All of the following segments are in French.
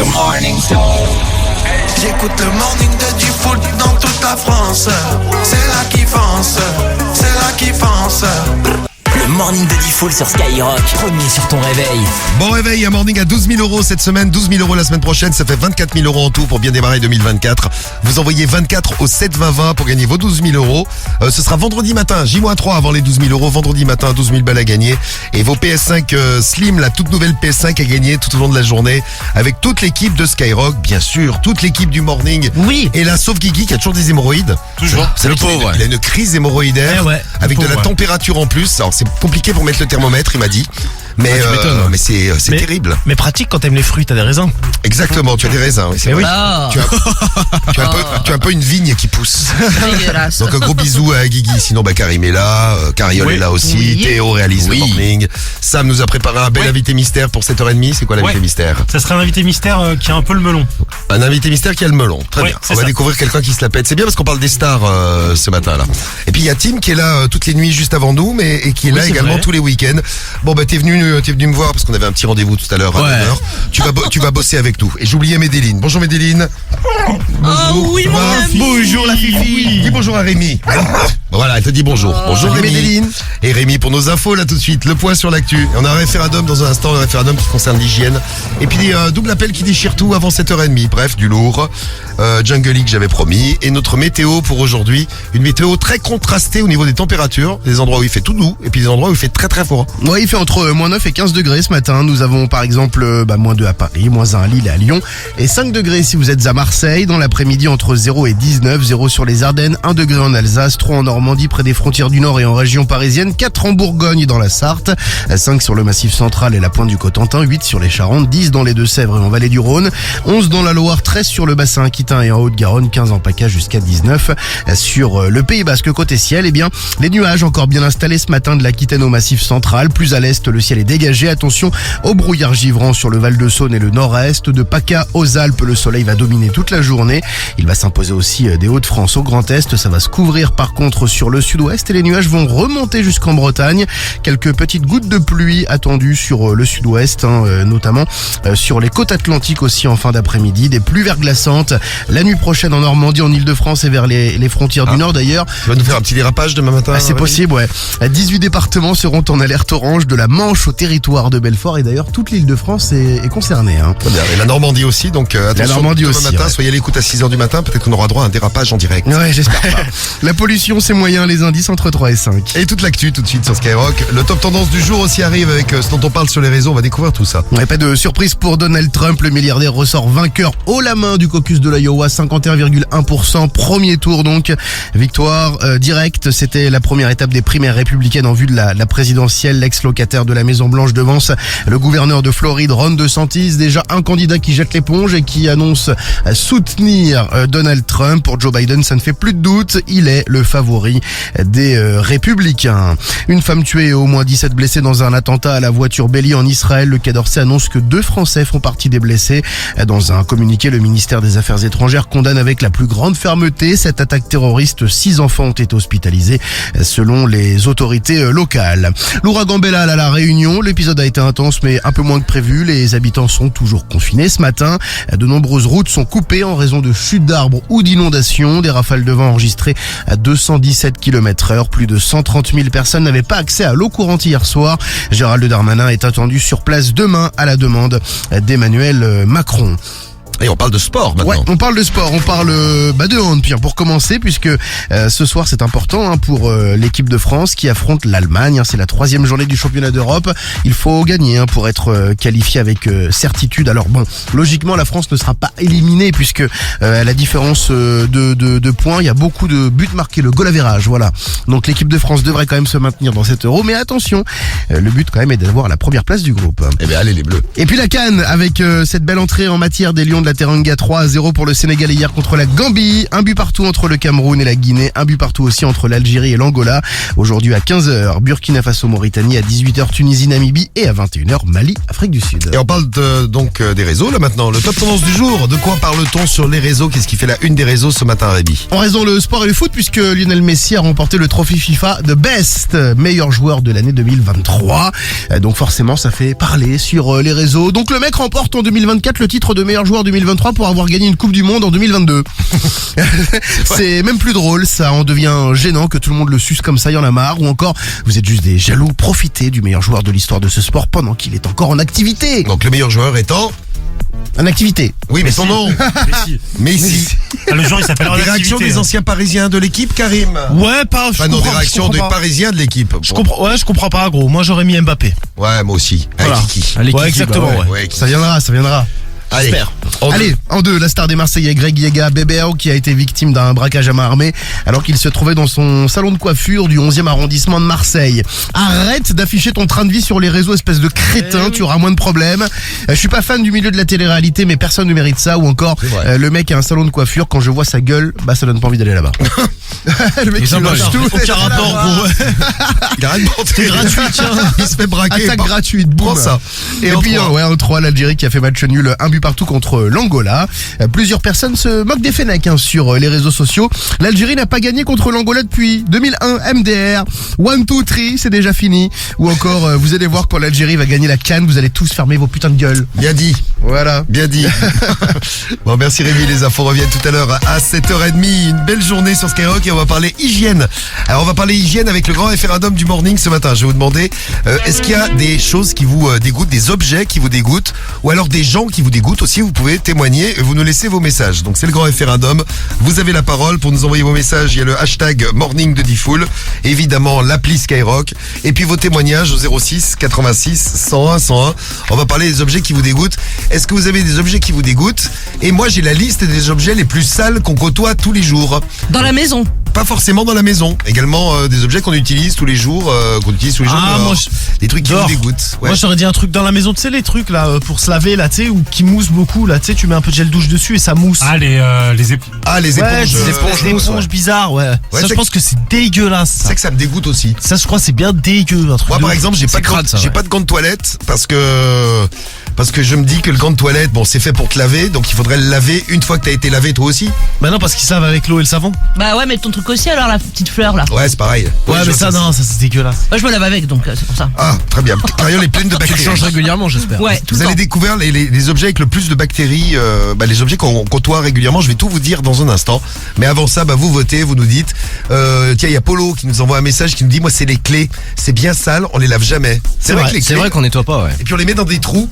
The Morning Show. J'écoute le morning de Diffoul dans toute la France. C'est là qui fonce, c'est là qui fonce. Le morning de Diffoul sur Skyrock, premier sur ton réveil. Bon réveil, un morning à 12 000 € cette semaine, 12 000 € la semaine prochaine, ça fait 24 000 € en tout pour bien démarrer 2024. Vous envoyez 24 au 7 20 20 pour gagner vos 12 000 €. Ce sera vendredi matin, J-3 avant les 12 000 €, vendredi matin, 12 000 balles à gagner. Et vos PS5 Slim, la toute nouvelle PS5 à gagner tout au long de la journée avec toute l'équipe de Skyrock, bien sûr, toute l'équipe du morning. Oui. Et là, sauf Guigui qui a toujours des hémorroïdes. Toujours. C'est Le pauvre. Il a une crise hémorroïdaire Eh ouais, avec le de la pauvre, ouais. température en plus. Alors c'est compliqué pour mettre le thermomètre, il m'a dit. Mais, tu m'étonnes. mais c'est Mais- terrible. Mais pratique quand t'aimes les fruits, t'as des raisins. Exactement, tu as des raisins. Oui, c'est Mais vrai. oui. Tu as un peu une vigne qui pousse. Dégueulasse. Donc un gros bisou à Guigui. Sinon, Karim est là, Cariole Oui. est là aussi, Oui. Théo réalise le morning. Sam nous a préparé un bel invité mystère pour 7h30. C'est quoi l'invité Ouais. mystère? Ça serait un invité mystère qui a un peu le melon. Un invité mystère qui a le melon. Très Ouais, bien. c'est On va ça. découvrir quelqu'un qui se la pète. C'est bien parce qu'on parle des stars ce matin là. Et puis il y a Tim qui est là toutes les nuits juste avant nous, et qui est Oui, là c'est également vrai. tous les week-ends. Bon t'es venu me voir parce qu'on avait un petit rendez-vous tout à l'heure à Ouais. 9h. Tu vas bosser avec nous. Et j'oubliais Médéline. Bonjour Médéline. Bonjour. oui, mon ami. Bonjour la fifi. Dis bonjour à Rémi. Voilà, elle te dit bonjour. Bonjour Salut, Rémi. Médéline. Et Rémi pour nos infos là tout de suite. Le point sur l'actu. On a un référendum dans un instant, un référendum qui concerne l'hygiène. Et puis double appel qui déchire tout avant 7h30. Bref, du lourd. Jungle League j'avais promis. Et notre météo pour aujourd'hui. Une météo très contrastée au niveau des températures. Des endroits où il fait tout doux et puis des endroits où il fait très très froid. Ouais, il fait entre moins 9 et 15 degrés ce matin. Nous avons par exemple moins 2 à Paris, moins 1 à Lille et à Lyon. Et 5 degrés si vous êtes à Marseille. Dans l'après-midi entre 0 et 19, 0 sur les Ardennes, 1 degré en Alsace, 3 en Normandie près des frontières du Nord et en région parisienne, 4 en Bourgogne et dans la Sarthe, 5 sur le Massif central et la pointe du Cotentin, 8 sur les Charentes, 10 dans les Deux-Sèvres et en Vallée du Rhône, 11 dans la Loire, 13 sur le bassin aquitain et en Haute-Garonne, 15 en PACA jusqu'à 19 sur le Pays Basque. Côté ciel, eh bien, les nuages encore bien installés ce matin de l'Aquitaine au Massif central. Plus à l'est, le ciel est dégagé. Attention au brouillard givrant sur le Val-de-Saône et le nord-est. De PACA aux Alpes, le soleil va dominer toute la journée. Il va s'imposer aussi des Hauts-de-France au Grand Est. Ça va se couvrir par contre sur le sud-ouest et les nuages vont remonter jusqu'en Bretagne. Quelques petites gouttes de pluie attendues sur le sud-ouest, notamment sur les côtes atlantiques aussi en fin d'après-midi. Des pluies verglaçantes la nuit prochaine en Normandie, en Ile-de-France et vers les frontières du Nord d'ailleurs. Tu vas nous faire un petit dérapage demain matin? C'est Rémi possible, ouais. 18 départements seront en alerte orange de la Manche au territoire de Belfort et d'ailleurs toute l'île de France est concernée. Très bien. Et la Normandie aussi, donc attention. Normandie demain aussi, matin, ouais. soyez à l'écoute à 6h du matin, peut-être qu'on aura droit à un dérapage en direct. Ouais, j'espère pas. La pollution, c'est moyen, les indices entre 3 et 5. Et toute l'actu tout de suite sur Skyrock. Le top tendance du jour aussi arrive avec ce dont on parle sur les réseaux, on va découvrir tout ça. Ouais, pas de surprise pour Donald Trump, le milliardaire ressort vainqueur haut la main du caucus de l'Iowa, 51,1%, premier tour donc. Victoire directe, c'était la première étape des primaires républicaines en vue de la présidentielle. L'ex-locataire de la Maison Blanche devance le gouverneur de Floride, Ron DeSantis, déjà un candidat qui jette l'éponge et qui annonce soutenir Donald Trump. Pour Joe Biden, ça ne fait plus de doute, il est le favori des républicains. Une femme tuée et au moins 17 blessés dans un attentat à la voiture Bélier en Israël. Le Quai d'Orsay annonce que 2 Français font partie des blessés. Dans un communiqué, le ministère des Affaires étrangères condamne avec la plus grande fermeté cette attaque terroriste. 6 enfants ont été hospitalisés selon les autorités locales. L'ouragan Bellal à la Réunion, l'épisode a été intense mais un peu moins que prévu. Les habitants sont toujours confinés ce matin. De nombreuses routes sont coupées en raison de chutes d'arbres ou d'inondations. Des rafales de vent enregistrées à 217 km/h. Plus de 130 000 personnes n'avaient pas accès à l'eau courante hier soir. Gérald Darmanin est attendu sur place demain à la demande d'Emmanuel Macron. Et on parle de sport maintenant. Ouais, on parle de sport, on parle de hand, Pierre, pour commencer, puisque ce soir c'est important pour l'équipe de France qui affronte l'Allemagne. C'est la 3e journée du championnat d'Europe. Il faut gagner pour être qualifié avec certitude. Alors bon, logiquement la France ne sera pas éliminée puisque à la différence de points, il y a beaucoup de buts marqués, le goal average, voilà. Donc l'équipe de France devrait quand même se maintenir dans cet Euro, mais attention, le but quand même est d'avoir la première place du groupe. Eh bien allez les Bleus. Et puis la CAN avec cette belle entrée en matière des Lions de la la Teranga 3-0 pour le Sénégal hier contre la Gambie. Un but partout entre le Cameroun et la Guinée. Un but partout aussi entre l'Algérie et l'Angola. Aujourd'hui à 15h, Burkina Faso, Mauritanie. À 18h, Tunisie, Namibie. Et à 21h, Mali, Afrique du Sud. Et on parle donc des réseaux là maintenant. Le top tendance du jour. De quoi parle-t-on sur les réseaux? Qu'est-ce qui fait la une des réseaux ce matin, Rémi? En raison le sport et le foot, puisque Lionel Messi a remporté le trophée FIFA de Best, meilleur joueur de l'année 2023. Donc forcément, ça fait parler sur les réseaux. Donc le mec remporte en 2024 le titre de meilleur joueur 2023 pour avoir gagné une Coupe du Monde en 2022. C'est même plus drôle, ça en devient gênant que tout le monde le suce comme ça, il y en a marre. Ou encore, vous êtes juste des jaloux, profitez du meilleur joueur de l'histoire de ce sport pendant qu'il est encore en activité. Donc le meilleur joueur étant... En activité. Oui, mais son nom. Messi. Ah, le genre, il s'appelle en Des réactions activité, des hein. anciens Parisiens de l'équipe, Karim? Ouais, pas. Enfin non, des réactions des Parisiens de l'équipe. Je comprends pas, gros. Moi, j'aurais mis Mbappé. Ouais, moi aussi. Avec Voilà. Kiki. Ouais, exactement, ouais. Ça viendra. Allez. J'espère. Allez, en deux, la star des Marseillais, Greg Yega Bébéo, qui a été victime d'un braquage à main armée alors qu'il se trouvait dans son salon de coiffure du 11e arrondissement de Marseille. Arrête d'afficher ton train de vie sur les réseaux, espèce de crétin, tu auras moins de problèmes. Je suis pas fan du milieu de la télé-réalité, mais personne ne mérite ça. Ou encore, le mec a un salon de coiffure, quand je vois sa gueule, bah ça donne pas envie d'aller là-bas. Le mec qui lâche tout. Aucun rapport, gros. Il a rien demandé. C'est gratuit, tiens. Il se fait braquer. Attaque gratuite, boum. Prends ça. Et en puis, trois. en 3, l'Algérie qui a fait match nul, un but partout contre l'Angola. Plusieurs personnes se moquent des Fennecs sur les réseaux sociaux. L'Algérie n'a pas gagné contre l'Angola depuis 2001, MDR. 1, 2, 3, c'est déjà fini. Ou encore, vous allez voir quand l'Algérie va gagner la CAN, vous allez tous fermer vos putains de gueules. Bien dit. Voilà. Bien dit. Bon, merci Rémi, les infos reviennent tout à l'heure à 7h30. Une belle journée sur Skyrock et on va parler hygiène. Alors on va parler hygiène avec le grand référendum du morning ce matin. Je vais vous demander, est-ce qu'il y a des choses qui vous dégoûtent, des objets qui vous dégoûtent, ou alors des gens qui vous dégoûtent aussi? Vous pouvez témoigner et vous nous laissez vos messages. Donc c'est le grand référendum. Vous avez la parole pour nous envoyer vos messages. Il y a le hashtag morning de Diffoul, évidemment l'appli Skyrock, et puis vos témoignages au 06 86 101 101. On va parler des objets qui vous dégoûtent. Est-ce que vous avez des objets qui vous dégoûtent? Et moi j'ai la liste des objets les plus sales qu'on côtoie tous les jours. Dans la maison. Pas forcément dans la maison. Également des objets qu'on utilise tous les jours, Ah, dehors. moi, Des trucs qui dehors. vous dégoûtent. Ouais. Moi, j'aurais dit un truc dans la maison, tu sais, les trucs là, pour se laver, là, tu sais, ou qui moussent beaucoup, là, tu sais, tu mets un peu de gel douche dessus et ça mousse. Ah, les éponges. Ah, les Ouais, éponges. des éponges, mousse, ouais. bizarres, ouais. Ouais, Ça, c'est je pense que c'est dégueulasse. C'est vrai que ça me dégoûte aussi. Ça, je crois, c'est bien dégueu, un truc. Moi, de par ouf. exemple, j'ai C'est crade, ça, ouais. pas de gants de toilette parce que je me dis que le gant de toilette, bon, c'est fait pour te laver, donc il faudrait le laver une fois que t'as été lavé toi aussi. Bah non, parce qu'ils se lavent avec l'eau et le savon. Bah ouais, mais ton truc aussi alors, la petite fleur là. Ouais, c'est pareil. Ouais, je mais vois ça, non, ça, c'est dégueulasse. Moi je me lave avec donc c'est pour ça. Ah, très bien. Marion est pleine de bactéries. régulièrement, j'espère. Ouais, tout Vous le allez temps. découvrir les objets avec le plus de bactéries, les objets qu'on côtoie régulièrement. Je vais tout vous dire dans un instant. Mais avant ça, vous votez, vous nous dites. Tiens, il y a Polo qui nous envoie un message qui nous dit, moi, c'est les clés. C'est bien sale, on les lave jamais. C'est vrai que les clés. qu'on nettoie pas, ouais. Et puis on les met dans des trous.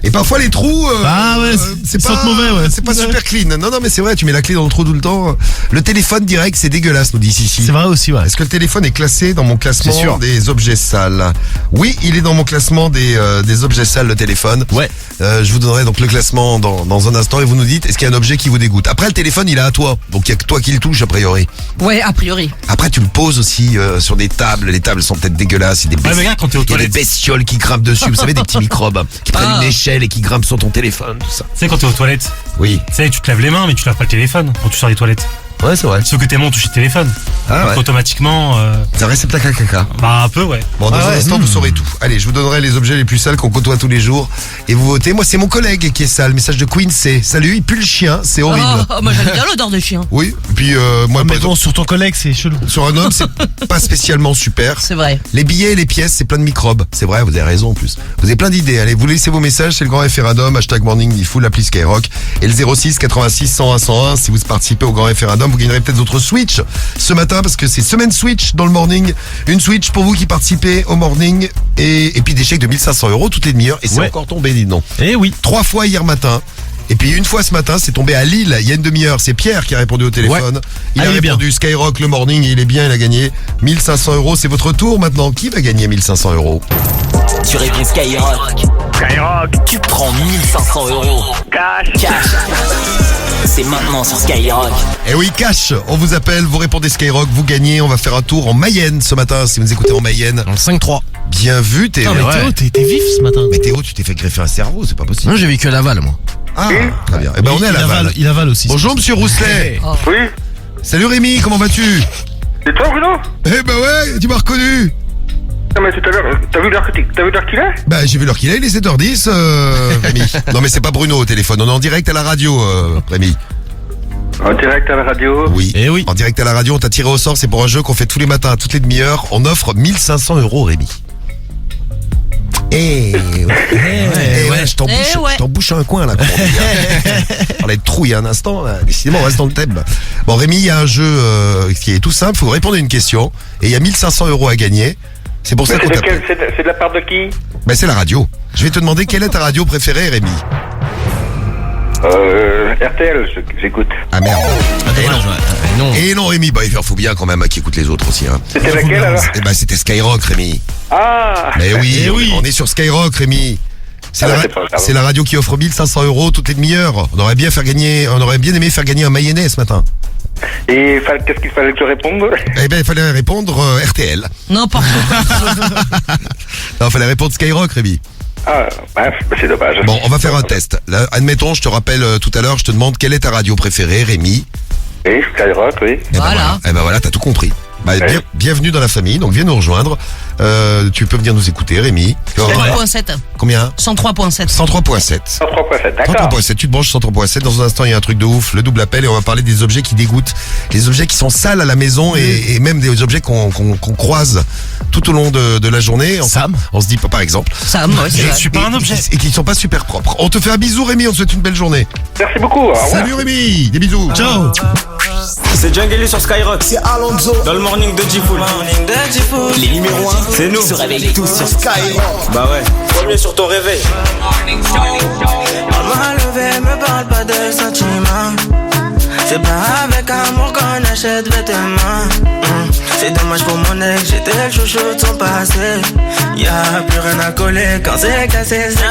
Et parfois les trous, Ah ouais, c'est ils pas sentent mauvais, ouais. c'est pas Ouais. super clean. Non, mais c'est vrai, tu mets la clé dans le trou tout le temps. Le téléphone direct, c'est dégueulasse, nous dit Sissi. C'est vrai aussi, ouais. Est-ce que le téléphone est classé dans mon classement C'est sûr. des objets sales? Oui, il est dans mon classement des objets sales, le téléphone. Ouais. Je vous donnerai donc le classement dans un instant et vous nous dites est-ce qu'il y a un objet qui vous dégoûte. Après, le téléphone, il est à toi. Donc il y a que toi qui le touche a priori. Ouais, a priori. Après, tu le poses aussi sur des tables. Les tables sont peut-être dégueulasses. Il y a des Ouais, mais regarde, quand t'es aux il y a des toilettes. bestioles qui grimpent dessus. Vous savez, des petits microbes qui prennent Ah. une échelle et qui grimpent sur ton téléphone, tout ça. Tu sais, quand t'es aux toilettes, Oui. tu sais, tu te laves les mains, mais tu laves pas le téléphone quand tu sors des toilettes. Ouais, c'est vrai. Ceux que t'aimes ont touché le téléphone. Ah Donc ouais. automatiquement, C'est un réceptacle à caca. bah un peu, ouais. Bon, dans Ah un ouais. instant, vous saurez tout. Allez, je vous donnerai les objets les plus sales qu'on côtoie tous les jours. Et vous votez. Moi, c'est mon collègue qui est sale. Message de Queen, c'est salut, il pue le chien, c'est horrible. Oh, moi j'aime bien l'odeur de chien. Oui, et puis moi, Mais par bon, exemple, sur ton collègue, c'est chelou. sur un homme, c'est pas spécialement super. C'est vrai. Les billets et les pièces, c'est plein de microbes. C'est vrai, vous avez raison en plus. Vous avez plein d'idées. Allez, vous laissez vos messages, c'est le grand référendum. Hashtag morning, il faut l'appli Skyrock. Et le 06 86 101 101. Si vous participez au grand référendum, vous gagnerez peut-être d'autres Switch ce matin parce que c'est semaine Switch dans le morning. Une Switch pour vous qui participez au morning et puis des chèques de 1500 € toutes les demi-heures. Et c'est Ouais. encore tombé, dis donc. Eh oui. 3 fois hier matin. Et puis une fois ce matin, c'est tombé à Lille, il y a une demi-heure. C'est Pierre qui a répondu au téléphone. Ouais. Il Ah, a il est bien. répondu Skyrock le morning et il est bien, il a gagné 1500 €. C'est votre tour maintenant. Qui va gagner 1500 €? Tu réponds Skyrock. Tu prends 1500 €. Cash. C'est maintenant sur Skyrock. Eh oui, cash, on vous appelle, vous répondez Skyrock, vous gagnez. On va faire un tour en Mayenne ce matin, si vous nous écoutez en Mayenne. Dans le 5-3. Bien vu, Théo. Putain, mais Théo, t'es vif ce matin. Mais Théo, tu t'es fait greffer un cerveau, c'est pas possible. Non, j'ai vécu à Laval, moi. Ah, très bien. Eh ben, on est à Laval. Il avale aussi. Bonjour, monsieur Rousselet. Oui. Salut Rémi, comment vas-tu? C'est toi, Bruno? Eh ben ouais, tu m'as reconnu. Non, mais tout à l'heure, t'as vu l'heure qu'il est? Bah, j'ai vu l'heure qu'il est, il est 7h10, Rémi. Non, mais c'est pas Bruno au téléphone, on est en direct à la radio, Rémi. En direct à la radio? Oui. Eh oui. En direct à la radio, on t'a tiré au sort, c'est pour un jeu qu'on fait tous les matins, à toutes les demi-heures. On offre 1500 €, Rémi. Eh ouais, je t'embouche un coin là. On va être trouille un instant, là. Décidément on reste dans le thème. Bon Rémi, il y a un jeu qui est tout simple, il faut répondre à une question et il y a 1500 € à gagner. C'est pour ça qu'on t'appelle. C'est de la part de qui? Ben c'est la radio. Je vais te demander quelle est ta radio préférée, Rémi. RTL, j'écoute. Ah merde. Non. Et non Rémi, bah il faut bien quand même qu'il écoute les autres aussi. Hein. C'était laquelle alors? Eh ben c'était Skyrock, Rémi. Ah! Mais oui, Eh oui. on est sur Skyrock, Rémi. C'est Ah la, bah, c'est pas grave. c'est la radio qui offre 1500 € toutes les demi-heures. On aurait bien aimé faire gagner un mayonnaise ce matin. Et qu'est-ce qu'il fallait que je réponde? Eh ben il fallait répondre RTL. N'importe quoi. Non, il fallait répondre Skyrock, Rémi. Ah, bah, c'est dommage. Bon, on va faire un test. Là, admettons, je te rappelle tout à l'heure, je te demande quelle est ta radio préférée, Rémi. Oui, Skyrock, oui. Eh ben Voilà. Eh ben voilà, t'as tout compris. Bah, Ouais. bienvenue dans la famille, donc viens nous rejoindre. Tu peux venir nous écouter, Rémi. 103.7. Combien? 103.7. 103.7. 103.7, d'accord. 103.7, tu te branches 103.7. Dans un instant, il y a un truc de ouf, le double appel, et on va parler des objets qui dégoûtent. Les objets qui sont sales à la maison et même des objets qu'on croise tout au long de la journée. Sam. On se dit pas, par exemple. Sam, ouais, c'est Je vrai. suis pas un objet. Et qui ne sont pas super propres. On te fait un bisou, Rémi, on te souhaite une belle journée. Merci beaucoup. Au revoir. Salut Rémi, des bisous. Ciao. C'est Jungle sur Skyrock. C'est Alonso. Dans le morning de Diffoul. Les numéros 1, c'est nous. Se réveillent tous sur Skyrock. Bah ouais. Premier sur ton réveil. Maman levée, me parle pas de sentiments. C'est pas avec amour qu'on achète vêtements. C'est dommage pour mon ex, j'étais le chouchou de son passé. Y'a plus rien à coller quand c'est cassé, c'est cassé.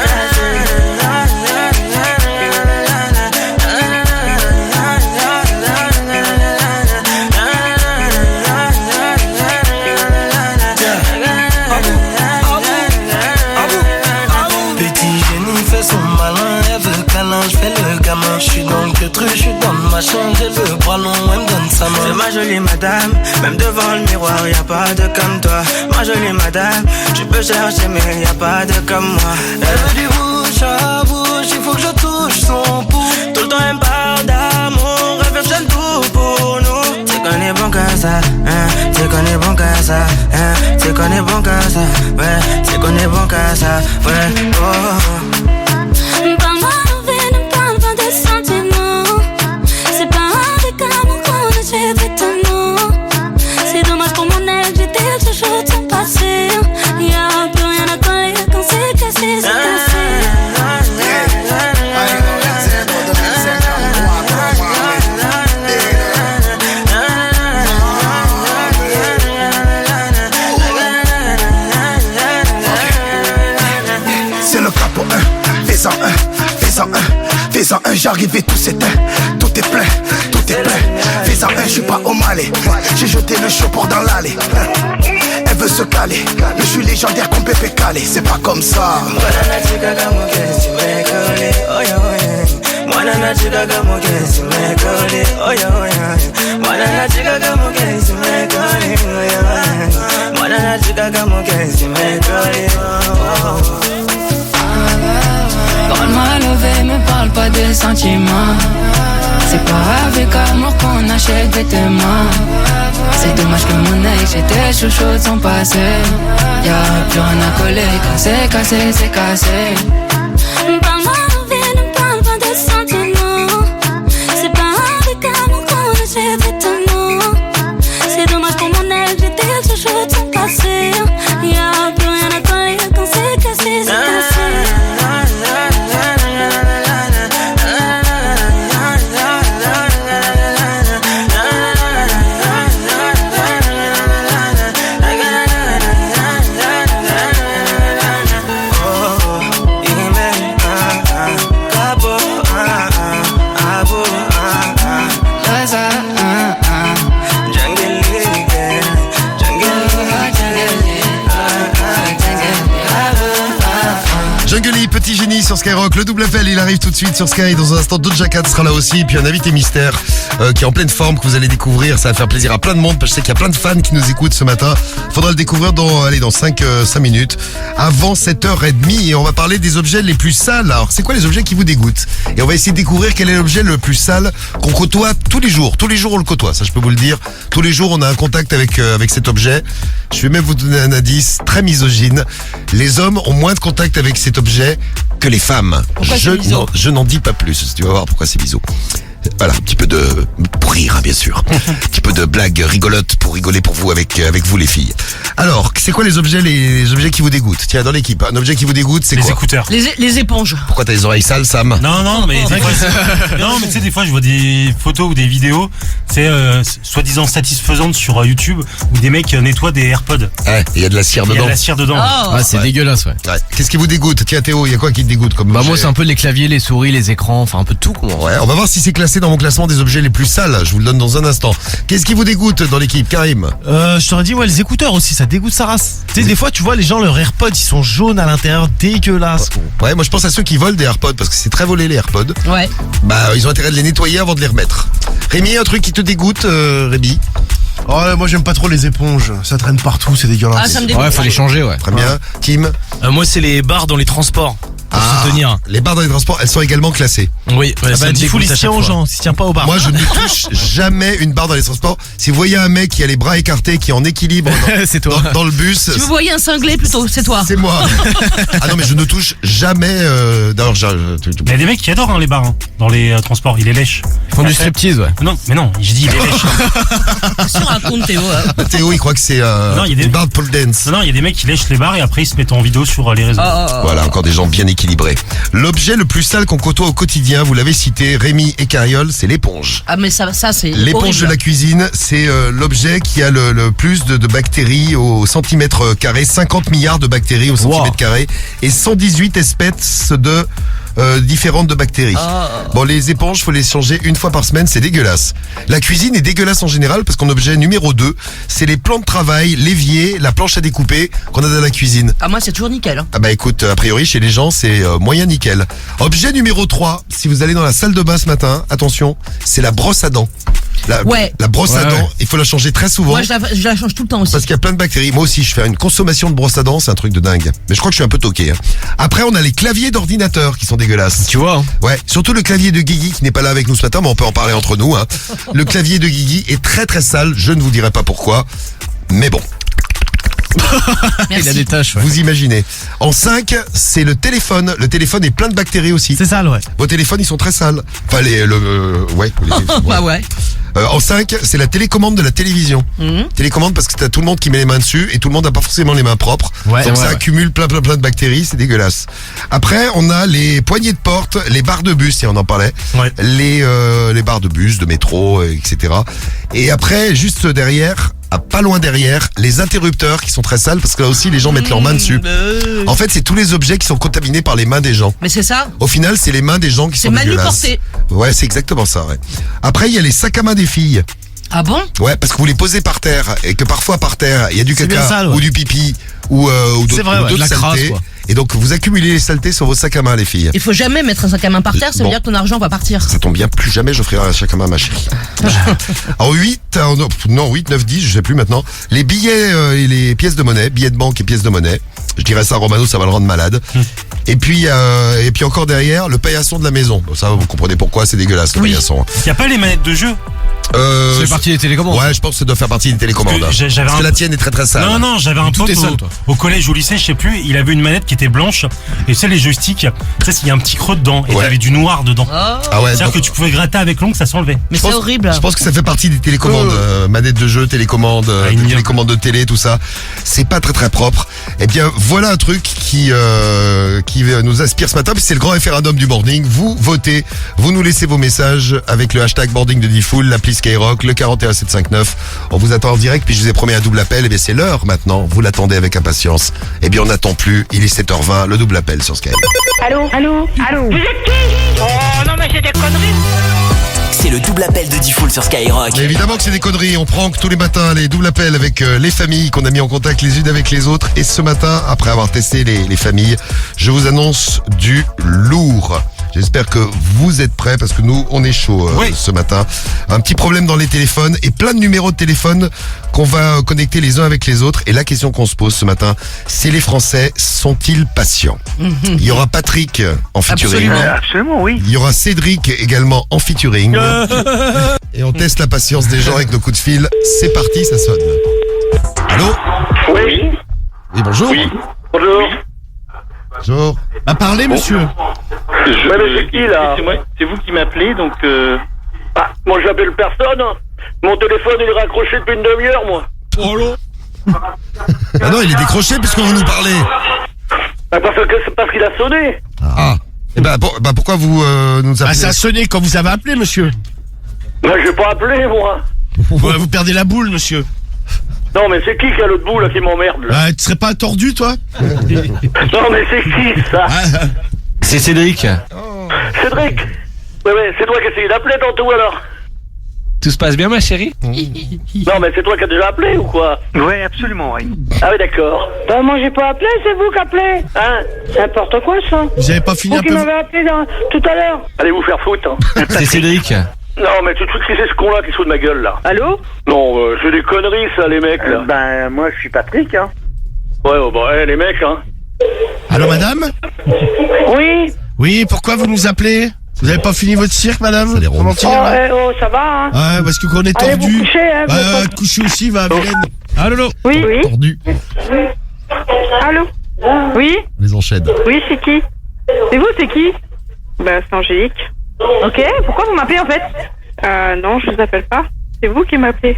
Petit génie fait son malin, elle veut câlin, je fais le gamin. Je suis dans le truc, je suis dans le machin, j'ai le bras long, elle me donne sa main. C'est ma jolie madame, même devant le miroir, y'a pas de comme toi. Ma jolie madame, tu peux chercher mais y'a pas de comme moi. Elle veut du bouche à bouche, il faut que je touche son pouls. Tout le temps elle me parle d'amour, elle veut tout pour nous. C'est qu'on est bon qu'à ça, hein, c'est qu'on est bon qu'à ça, hein, c'est qu'on est bon qu'à ça, ouais, c'est qu'on est bon qu'à ça, ouais, oh. Parle-moi envers, ne parle pas de sentiments. C'est pas avec amour qu'on achète vêtements. C'est dommage pour mon ex, j'étais le chouchou de son passé. Y'a plus rien à coller quand c'est cassé, c'est cassé. C'est le capot 1, fais-en un, fais-en un, fais-en un, j'arrive et tout s'éteint, tout est plein, tout est plein. Fais-en un, je suis pas au Malais, j'ai jeté le chapeau dans l'allée. Elle veut se caler, mais je suis légendaire comme Pépé Calé, c'est pas comme ça. Parle-moi levé, me parle pas de sentiments. C'est pas avec amour qu'on achète vêtements. C'est dommage que mon ex, j'étais le chouchou de son passé. Y'a plus rien à coller quand c'est cassé, c'est cassé. Parle-moi levé, ne parle pas de sentiments. C'est pas avec amour qu'on achète vêtements. C'est dommage pour mon ex, j'étais le chouchou de son passé. Y'a plus rien à coller quand c'est cassé, c'est cassé. Skyrock, le double appel, il arrive tout de suite sur Sky. Dans un instant, Doja Cat sera là aussi. Puis un invité mystère qui est en pleine forme, que vous allez découvrir. Ça va faire plaisir à plein de monde, parce que je sais qu'il y a plein de fans qui nous écoutent ce matin. Faudra le découvrir dans 5 minutes, avant 7h30. Et on va parler des objets les plus sales. Alors, c'est quoi les objets qui vous dégoûtent? Et on va essayer de découvrir quel est l'objet le plus sale qu'on côtoie tous les jours. Tous les jours, on le côtoie, ça je peux vous le dire. Tous les jours, on a un contact avec cet objet. Je vais même vous donner un indice très misogyne. Les hommes ont moins de contact avec cet objet que les femmes. Je n'en dis pas plus. Tu vas voir pourquoi c'est biseau. Voilà, un petit peu de pour rire, hein, bien sûr. Un petit peu de blague rigolote pour rigoler pour vous avec vous les filles. Alors, c'est quoi les objets qui vous dégoûtent? Tiens, dans l'équipe, un objet qui vous dégoûte, c'est quoi? Les écouteurs. Les éponges. Pourquoi t'as les oreilles sales, Sam? Non, mais des fois, non, mais tu sais, des fois, je vois des photos ou des vidéos, c'est soi-disant satisfaisantes sur YouTube où des mecs nettoient des AirPods. Ouais, il y a de la cire Il y dedans. a de la cire dedans. Oh. Ah, c'est dégueulasse, ouais. Ouais. Qu'est-ce qui vous dégoûte? Tiens, Théo, il y a quoi qui te dégoûte comme Bah, objet? moi, c'est un peu les claviers, les souris, les écrans, enfin, un peu de tout, quoi. Ouais, on va voir si c'est classé dans mon classement des objets les plus sales. Je vous le donne dans un instant. Qu'est-ce qui vous dégoûte dans l'équipe, Karim? Je t'aurais dit, ouais, les écouteurs aussi, ça dégoûte sa race. Tu sais, des fois, tu vois, les gens, leurs AirPods, ils sont jaunes à l'intérieur, dégueulasse. Ouais, moi je pense à ceux qui volent des AirPods, parce que c'est très volé les AirPods. Ouais. Bah, ils ont intérêt de les nettoyer avant de les remettre. Rémi, un truc qui te dégoûte, Rémi? Oh, moi, j'aime pas trop les éponges. Ça traîne partout, c'est dégueulasse. Ah, ça me dégoûte. Ouais, faut les changer, ouais. Très bien. Tim? Moi, c'est les barres dans les transports. Pour se tenir. Les barres dans les transports, elles sont également classées. Oui, il faut les tient aux gens, s'il tient pas aux barres. Moi, je ne touche jamais une barre dans les transports. Si vous voyez un mec qui a les bras écartés, qui est en équilibre C'est toi. dans le bus, Si vous voyez un cinglé plutôt, c'est toi. c'est moi. Ah non, mais je ne touche jamais. D'ailleurs, Il y a des mecs qui adorent les bars dans les transports, ils les lèchent. Ils font du striptease, ouais. Non, mais non, je dis ils les lèchent. Qu'est-ce qu'on raconte, Théo? Théo, il croit que c'est Non, il y a des- une barre de pole dance. Non, il y a des mecs qui lèchent les bars et après ils se mettent en vidéo sur les réseaux. Voilà, encore des gens bien équilibrés. L'objet le plus sale qu'on côtoie au quotidien, vous l'avez cité, Rémi et Cariole, c'est l'éponge. Ah, mais ça c'est L'éponge horrible. de la cuisine, c'est l'objet qui a le plus de bactéries au centimètre carré, 50 milliards de bactéries au centimètre carré et 118 espèces de différentes de bactéries. Bon, les éponges, faut les changer une fois par semaine, c'est dégueulasse. La cuisine est dégueulasse en général parce qu'en objet numéro 2, c'est les plans de travail, l'évier, la planche à découper qu'on a dans la cuisine. Ah, moi c'est toujours nickel. Ah bah écoute, a priori chez les gens c'est moyen nickel. Objet numéro 3, si vous allez dans la salle de bain ce matin, attention, c'est la brosse à dents. La brosse à dents, il faut la changer très souvent. Moi je la change tout le temps aussi. Parce qu'il y a plein de bactéries. Moi aussi, je fais une consommation de brosse à dents, c'est un truc de dingue. Mais je crois que je suis un peu toqué. Hein. Après, on a les claviers d'ordinateur qui sont dégueulasses. Tu vois, hein. Ouais, surtout le clavier de Guigui qui n'est pas là avec nous ce matin, mais on peut en parler entre nous. Hein. Le clavier de Guigui est très très sale, je ne vous dirai pas pourquoi. Mais bon, Merci. Il a des tâches, ouais. vous imaginez. En 5, c'est le téléphone. Le téléphone est plein de bactéries aussi. C'est sale, ouais. Vos téléphones, ils sont très sales. Enfin, ouais. Bah ouais. En 5, c'est la télécommande de la télévision. Télécommande parce que t'as tout le monde qui met les mains dessus et tout le monde n'a pas forcément les mains propres. Ouais, donc ouais, ça ouais. accumule plein de bactéries, c'est dégueulasse. Après, on a les poignées de porte, les barres de bus, si on en parlait. Ouais. Les barres de bus, de métro, etc. Et après, juste derrière, pas loin derrière, les interrupteurs qui sont très sales parce que là aussi les gens mettent leurs mains dessus. En fait, c'est tous les objets qui sont contaminés par les mains des gens. Mais c'est ça. Au final, c'est les mains des gens qui C'est sont mal dégueulasses. porté. Ouais, c'est exactement ça, ouais. Après, il y a les sacs à main des filles. Ah bon? Ouais, parce que vous les posez par terre et que parfois par terre, il y a du C'est caca bien sale, ouais. ou du pipi ou d'autres C'est vrai, ouais, de la saletés. crasse, quoi. Et donc, vous accumulez les saletés sur vos sacs à main, les filles. Il faut jamais mettre un sac à main par terre, ça veut Bon. dire que ton argent va partir. Ça tombe bien, plus jamais j'offrirai un sac à main à ma chérie. En 8, 8, 9, 10, je sais plus maintenant. Les billets et les pièces de monnaie, billets de banque et pièces de monnaie. Je dirais ça, Romano, ça va le rendre malade. Et puis encore derrière, le paillasson de la maison. Bon, ça, vous comprenez pourquoi, c'est dégueulasse, le paillasson. Il y a pas les manettes de jeu. C'est partie des télécommandes. Ouais, je pense que ça doit faire partie des télécommandes. Parce que j'avais Parce que un- la tienne est très très sale. Non, j'avais un Tout pote est sale, toi. au collège ou au lycée, je sais plus, il avait une manette qui était blanche, et tu sais, les joysticks, tu sais, il y a un petit creux dedans, et Ouais. t'avais du noir dedans. Ah ouais, C'est-à-dire donc- que tu pouvais gratter avec l'ongle, ça s'enlevait. Mais Je c'est pense- horrible. Je pense que ça fait partie des télécommandes, manettes de jeu, télécommandes, une télécommandes de télé, tout ça. C'est pas très très propre. Eh bien, voilà un truc qui nous inspire ce matin. Puis c'est le grand référendum du morning. Vous votez, vous nous laissez vos messages avec le hashtag boarding de Diffoul, l'appli Skyrock, le 41759. On vous attend en direct. Puis je vous ai promis un double appel. Eh bien, c'est l'heure maintenant. Vous l'attendez avec impatience. Eh bien, on n'attend plus. Il est 7h20. Le double appel sur Skyrock. Allô? Vous êtes qui? Oh non mais c'est des conneries. C'est le double appel de Diffoul Diffoul sur Skyrock. Mais évidemment que c'est des conneries. On prend tous les matins les doubles appels avec les familles qu'on a mis en contact les unes avec les autres. Et ce matin, après avoir testé les familles, je vous annonce du lourd. J'espère que vous êtes prêts parce que nous, on est chaud ce matin. Un petit problème dans les téléphones et plein de numéros de téléphone qu'on va connecter les uns avec les autres. Et la question qu'on se pose ce matin, c'est les Français sont-ils patients? Il y aura Patrick en featuring. Absolument, oui. Il y aura Cédric également en featuring. Et on teste la patience des gens avec nos coups de fil. C'est parti, ça sonne. Allô? Oui. Oui, bonjour. Oui. Bonjour. Bonjour. Bah parlez, monsieur. Mais c'est qui, là? C'est vous qui m'appelez, donc... Ah, moi, j'appelle personne. Mon téléphone, il est raccroché depuis une demi-heure, moi. Oh là. Ah non, il est décroché puisque vous nous parlez. Ah, parce qu'il a sonné. Ah. Et pourquoi vous nous appelez? Ah, ça a sonné quand vous avez appelé, monsieur. Bah, j'ai pas appelé, moi. Vous perdez la boule, monsieur. Non, mais c'est qui a l'autre bout, là, qui m'emmerde, là? Tu serais pas tordu, toi? Non, mais c'est qui, ça? C'est Cédric. Cédric? Ouais, c'est toi qui as essayé d'appeler tantôt, alors? Tout se passe bien, ma chérie? Non, mais c'est toi qui as déjà appelé, ou quoi? Ouais, absolument, oui. Ah oui, d'accord. Bah moi j'ai pas appelé, c'est vous qui appelez. Hein? C'est n'importe quoi ça. Vous avez pas fini Vous un qui peu... m'avez appelé tout à l'heure. Allez vous faire foutre, hein. C'est Cédric. Non, mais tout de suite, c'est ce con-là qui se fout de ma gueule, là. Allô? Non, c'est des conneries, ça, les mecs, là. Ben, moi, je suis Patrick, hein. Ouais, les mecs, hein. Allô, madame? Oui. Oui, pourquoi vous nous appelez? Vous avez pas fini votre cirque, madame? Ça les rend. Ça va, hein. Ouais, parce que quand on est Allez tordu... vous coucher, hein. te coucher aussi, va, Vilaine. Allô? Oui. Tordu. Allô? Oui. Les enchaîne. Oui, c'est qui? C'est vous, c'est qui? Bah, c'est Angélique. Ok, pourquoi vous m'appelez en fait? Non, je vous appelle pas. C'est vous qui m'appelez.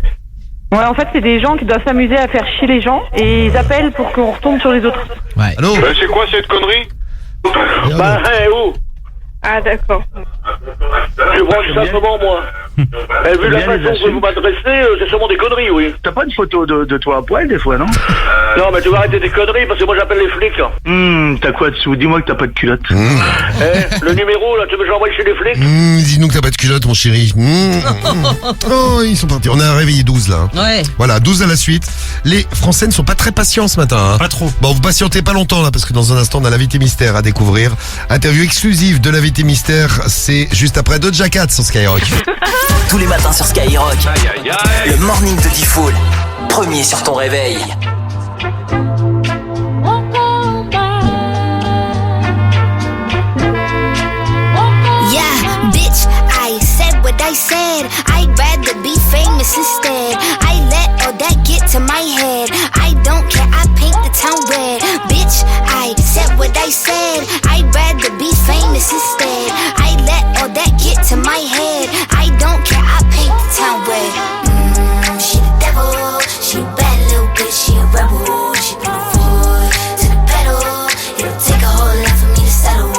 Ouais, en fait, c'est des gens qui doivent s'amuser à faire chier les gens et ils appellent pour qu'on retombe sur les autres. Ouais. Allô? C'est quoi cette connerie? Où? Ah, d'accord. Je prends tout simplement, moi. Et vu la façon que vous m'adressez, c'est sûrement des conneries, oui. T'as pas une photo de toi à poil, des fois, non? Non, mais tu vas arrêter des conneries parce que moi j'appelle les flics. T'as quoi dessous? Dis-moi que t'as pas de culotte. Le numéro, là, tu veux que j'envoie chez les flics? Dis-nous que t'as pas de culotte, mon chéri. Oh, ils sont partis. On a réveillé 12, là. Ouais. Voilà, 12 à la suite. Les Français ne sont pas très patients ce matin. Hein. Pas trop. Bon, vous patientez pas longtemps, là, parce que dans un instant, on a l'invité mystère à découvrir. Interview exclusive de l'invité mystère, c'est juste après Doja Cat sur Skyrock. Tous les matins sur Skyrock. Le morning de Diffoul. Premier sur ton réveil. Yeah, bitch, I said what I said. I'd rather be famous instead. I let all that get to my head. I don't care, I paint the town red. Bitch, I said what I said. I'd rather be famous instead. I let all that get to my head. I don't care, I paint the town red. She the devil, she a bad little bitch, she a rebel. She bring the foot to the pedal. It'll take a whole lot for me to settle.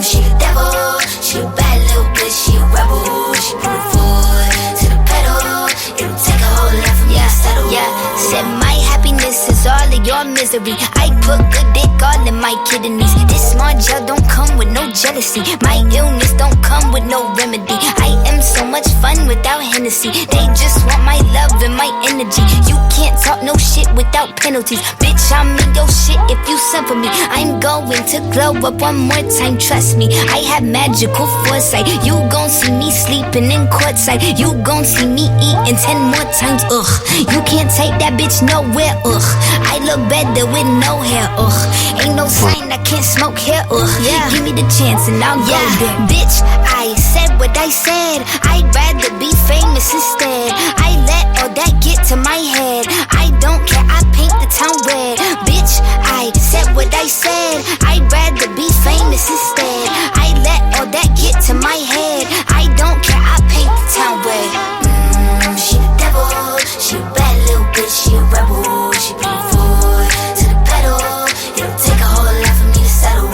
She the devil, she a bad little bitch, she a rebel. She bring the foot to the pedal. It'll take a whole lot for me to settle. Yeah, said my happiness is all of your misery. I put good dick all in my kidneys. This small gel don't come with no jealousy. My illness don't come with no remedy. I am so much fun without Hennessy. They just want my love and my energy. You can't talk no shit without penalties. Bitch, I'm in your shit if you send for me. I'm going to glow up one more time, trust me. I have magical foresight. You gon' see me sleeping in courtside. You gon' see me eating 10 more times, ugh. You can't take that bitch nowhere, ugh. I look better with no hair, ugh. Ain't no sign I can't smoke hair, ugh. Yeah. Give me the chance and I'll go there. Bitch, I said what I said. I'd rather be famous instead. I let all that get to my head. I don't care, I paint the town red. Bitch, I said what I said. I'd rather be famous instead. I let all that get to my head. I don't care, I paint the town red. She the devil, she a bad little bitch, she a rebel. She bring the foot to the pedal. It'll take a whole lot for me to settle.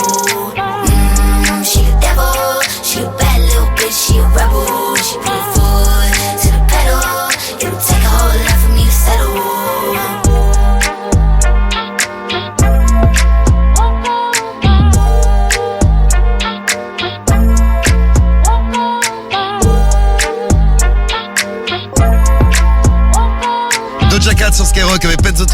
She the devil, she a bad little bitch, she a rebel. She bring the foot to the pedal. It'll take a whole lot for me to settle.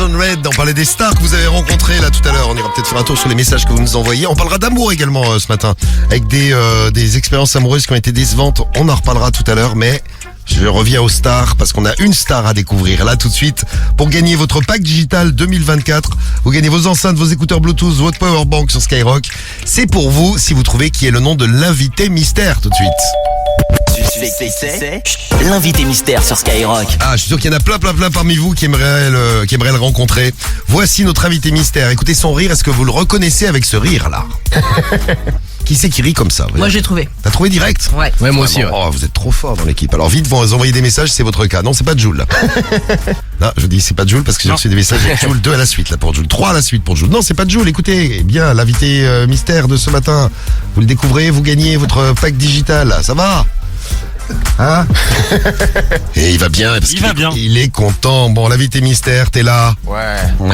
Jason Red, on parlait des stars que vous avez rencontrés là tout à l'heure. On ira peut-être faire un tour sur les messages que vous nous envoyez. On parlera d'amour également ce matin, avec des expériences amoureuses qui ont été décevantes. On en reparlera tout à l'heure, mais je reviens aux stars parce qu'on a une star à découvrir là tout de suite. Pour gagner votre pack digital 2024, vous gagnez vos enceintes, vos écouteurs Bluetooth, votre powerbank sur Skyrock. C'est pour vous si vous trouvez qui est le nom de l'invité mystère tout de suite. C'est l'invité mystère sur Skyrock. Ah, je suis sûr qu'il y en a plein parmi vous qui aimeraient le rencontrer. Voici notre invité mystère. Écoutez son rire, est-ce que vous le reconnaissez avec ce rire là? Qui c'est qui rit comme ça? Moi j'ai trouvé. T'as trouvé direct? Ouais. Ouais, moi aussi. Ouais. Oh, vous êtes trop fort dans l'équipe. Alors vite, vous envoyez des messages, c'est votre cas. Non, c'est pas Jules là. Non, je dis c'est pas Jules parce que j'ai reçu des messages avec Jules 2 à la suite là pour Jules, 3 à la suite pour Jules. Non, c'est pas Jules. Écoutez, bien l'invité mystère de ce matin. Vous le découvrez, vous gagnez votre pack digital. Ça va? Hein? Et il va bien parce il est content. Bon, l'invité mystère, t'es là? Ouais.